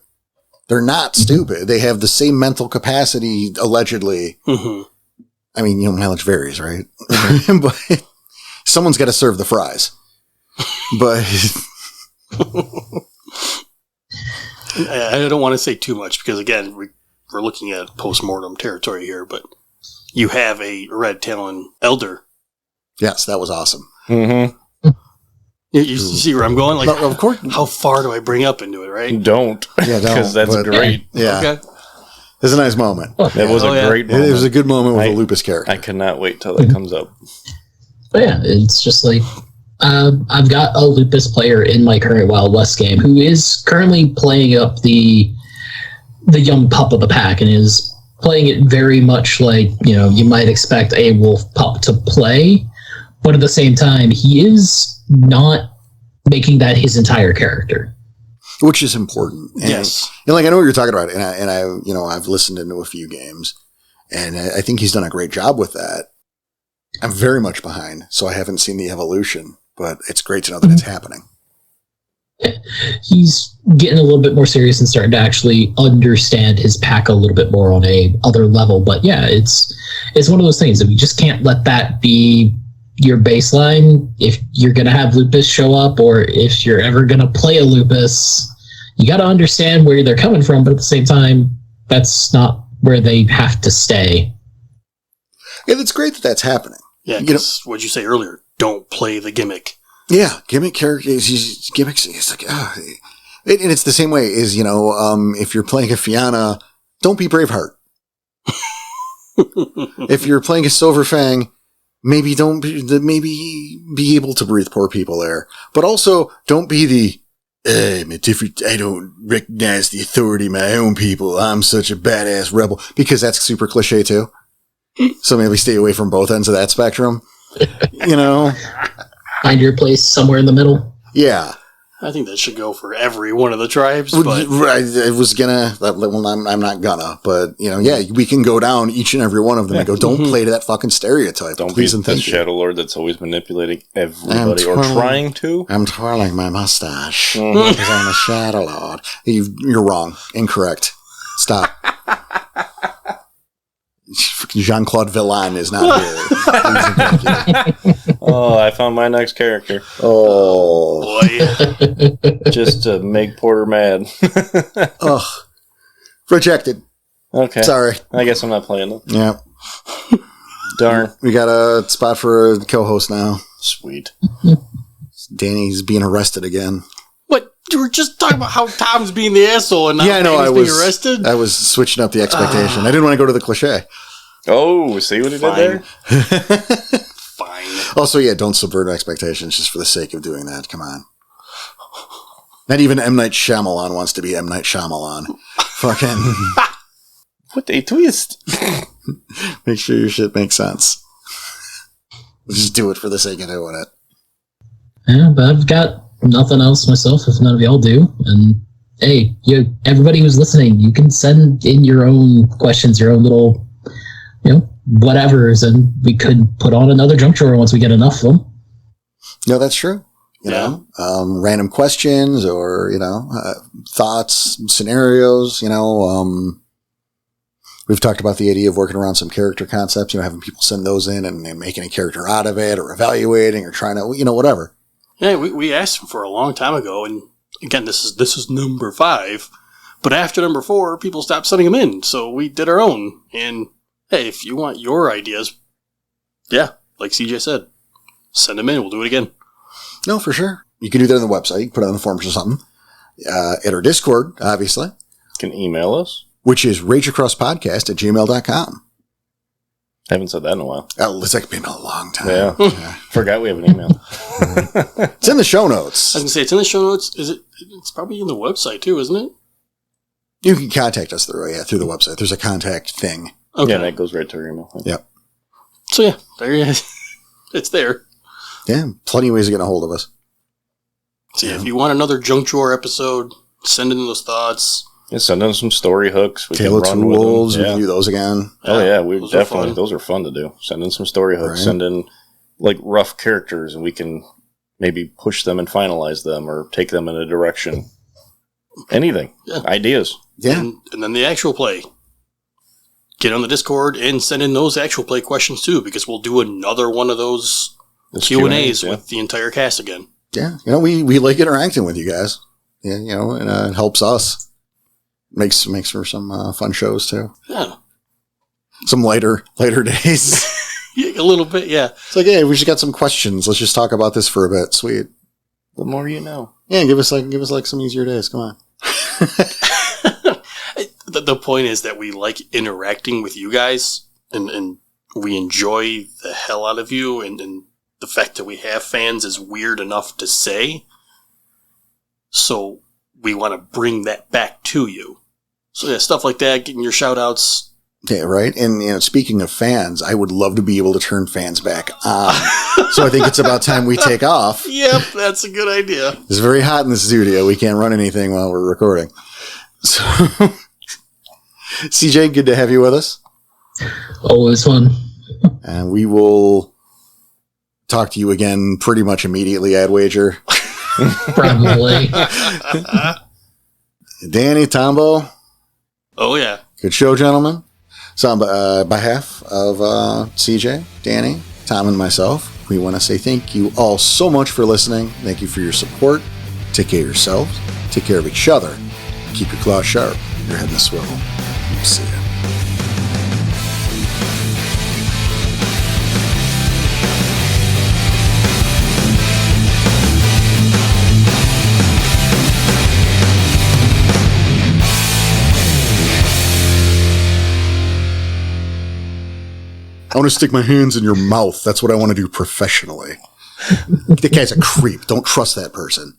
They're not stupid. They have the same mental capacity, allegedly. Mm-hmm. I mean, mileage varies, right? But someone's got to serve the fries. But I don't want to say too much because, again, we're looking at post-mortem territory here, but you have a Red Talon elder. yes, that was awesome. Mm-hmm. You see where I'm going? Like, No, of course. how far do I bring up into it, right? Don't. Yeah, don't. Because that's but- great. Yeah. Okay. It was a nice moment. That was a great moment. It was a good moment with a Lupus character. I cannot wait till that comes up. But yeah, it's just like, I've got a Lupus player in my current Wild West game who is currently playing up the young pup of the pack and is playing it very much like, you might expect a wolf pup to play, but at the same time, he is not making that his entire character. Which is important. And, yes. I know what you're talking about, and I've listened into a few games, and I think he's done a great job with that. I'm very much behind, so I haven't seen the evolution, but it's great to know that it's happening. He's getting a little bit more serious and starting to actually understand his pack a little bit more on a other level. But yeah, it's one of those things that we just can't let that be your baseline. If you're going to have Lupus show up, or if you're ever going to play a Lupus, you got to understand where they're coming from, but at the same time, that's not where they have to stay. Yeah, it's great that that's happening. Yeah, because what'd you say earlier? Don't play the gimmick. Yeah, gimmick characters, gimmicks. It's like, and it's the same way as, if you're playing a Fianna, don't be Braveheart. If you're playing a Silverfang, maybe be able to breathe poor people there. But also, don't be the, I don't recognize the authority of my own people. I'm such a badass rebel. Because that's super cliche too. So maybe stay away from both ends of that spectrum. Find your place somewhere in the middle. Yeah. I think that should go for every one of the tribes. But I was gonna. Well, I'm not gonna. But yeah, we can go down each and every one of them and go. Don't play to that fucking stereotype. Don't please be and the thank Shadow Lord that's always manipulating everybody or trying to. I'm twirling my mustache because I'm a Shadow Lord. You're wrong. Incorrect. Stop. Jean-Claude Villan is not here. Please and thank you. Oh, I found my next character. Oh boy. Just to make Porter mad. Ugh. Rejected. Okay. Sorry. I guess I'm not playing them. Yeah. Darn. We got a spot for a co-host now. Sweet. Danny's being arrested again. What? You were just talking about how Tom's being the asshole and now Danny's being arrested? I was switching up the expectation. I didn't want to go to the cliche. Oh, see what he did there? Fine. Also, yeah, don't subvert expectations just for the sake of doing that. Come on. Not even M. Night Shyamalan wants to be M. Night Shyamalan. Fucking. What a twist. Make sure your shit makes sense. Just do it for the sake of doing it. Yeah, but I've got nothing else myself if none of y'all do. And hey, everybody who's listening, you can send in your own questions, your own little, whatevers, and we could put on another junk drawer once we get enough of them. No, that's true. You know, random questions or, thoughts, scenarios, we've talked about the idea of working around some character concepts, having people send those in and making a character out of it or evaluating or trying to, whatever. Yeah, we asked him for a long time ago, and again, this is number 5, but after number 4, people stopped sending them in, so we did our own, and hey, if you want your ideas, yeah, like CJ said, send them in, we'll do it again. No, for sure. You can do that on the website. You can put it on the forums or something. At our Discord, obviously. You can email us. Which is rageacrosspodcast@gmail.com. Haven't said that in a while. It's been a long time. Yeah. Forgot we have an email. It's in the show notes. I was going to say, it's in the show notes. It's probably in the website too, isn't it? You can contact us through the website. There's a contact thing. Okay. Yeah, that goes right to our email. Yep. So yeah, there you it's there. Yeah, plenty of ways to get a hold of us. So yeah, if you want another junk drawer episode, send in those thoughts. Yeah, send in some story hooks. We Tale of can Two run Wolves. with them. We can do those again. Oh yeah, we those definitely. are Those are fun to do. Send in some story hooks. Right. Send in rough characters, and we can maybe push them and finalize them, or take them in a direction. Anything. Yeah. Ideas. Yeah. And then the actual play. Get on the Discord and send in those actual play questions too, because we'll do another one of those Q&As with the entire cast again. Yeah. We like interacting with you guys. Yeah, and it helps us. Makes for some fun shows too. Yeah. Some lighter days. Yeah, a little bit, yeah. It's like, hey, we just got some questions. Let's just talk about this for a bit. Sweet. The more you know. Yeah, give us some easier days. Come on. The point is that we like interacting with you guys, and we enjoy the hell out of you, and the fact that we have fans is weird enough to say. So we want to bring that back to you. So yeah, stuff like that, getting your shout outs, Yeah, right. And speaking of fans, I would love to be able to turn fans back on. So I think it's about time we take off. Yep, that's a good idea. It's very hot in the studio. We can't run anything while we're recording. So, CJ, good to have you with us. Always fun. And we will talk to you again pretty much immediately, I'd wager. Probably. Danny, Tombo. Oh, yeah. Good show, gentlemen. So on behalf of CJ, Danny, Tom, and myself, we want to say thank you all so much for listening. Thank you for your support. Take care of yourselves. Take care of each other. Keep your claws sharp. Your head in the swivel. See ya. I want to stick my hands in your mouth. That's what I want to do professionally. That guy's a creep. Don't trust that person.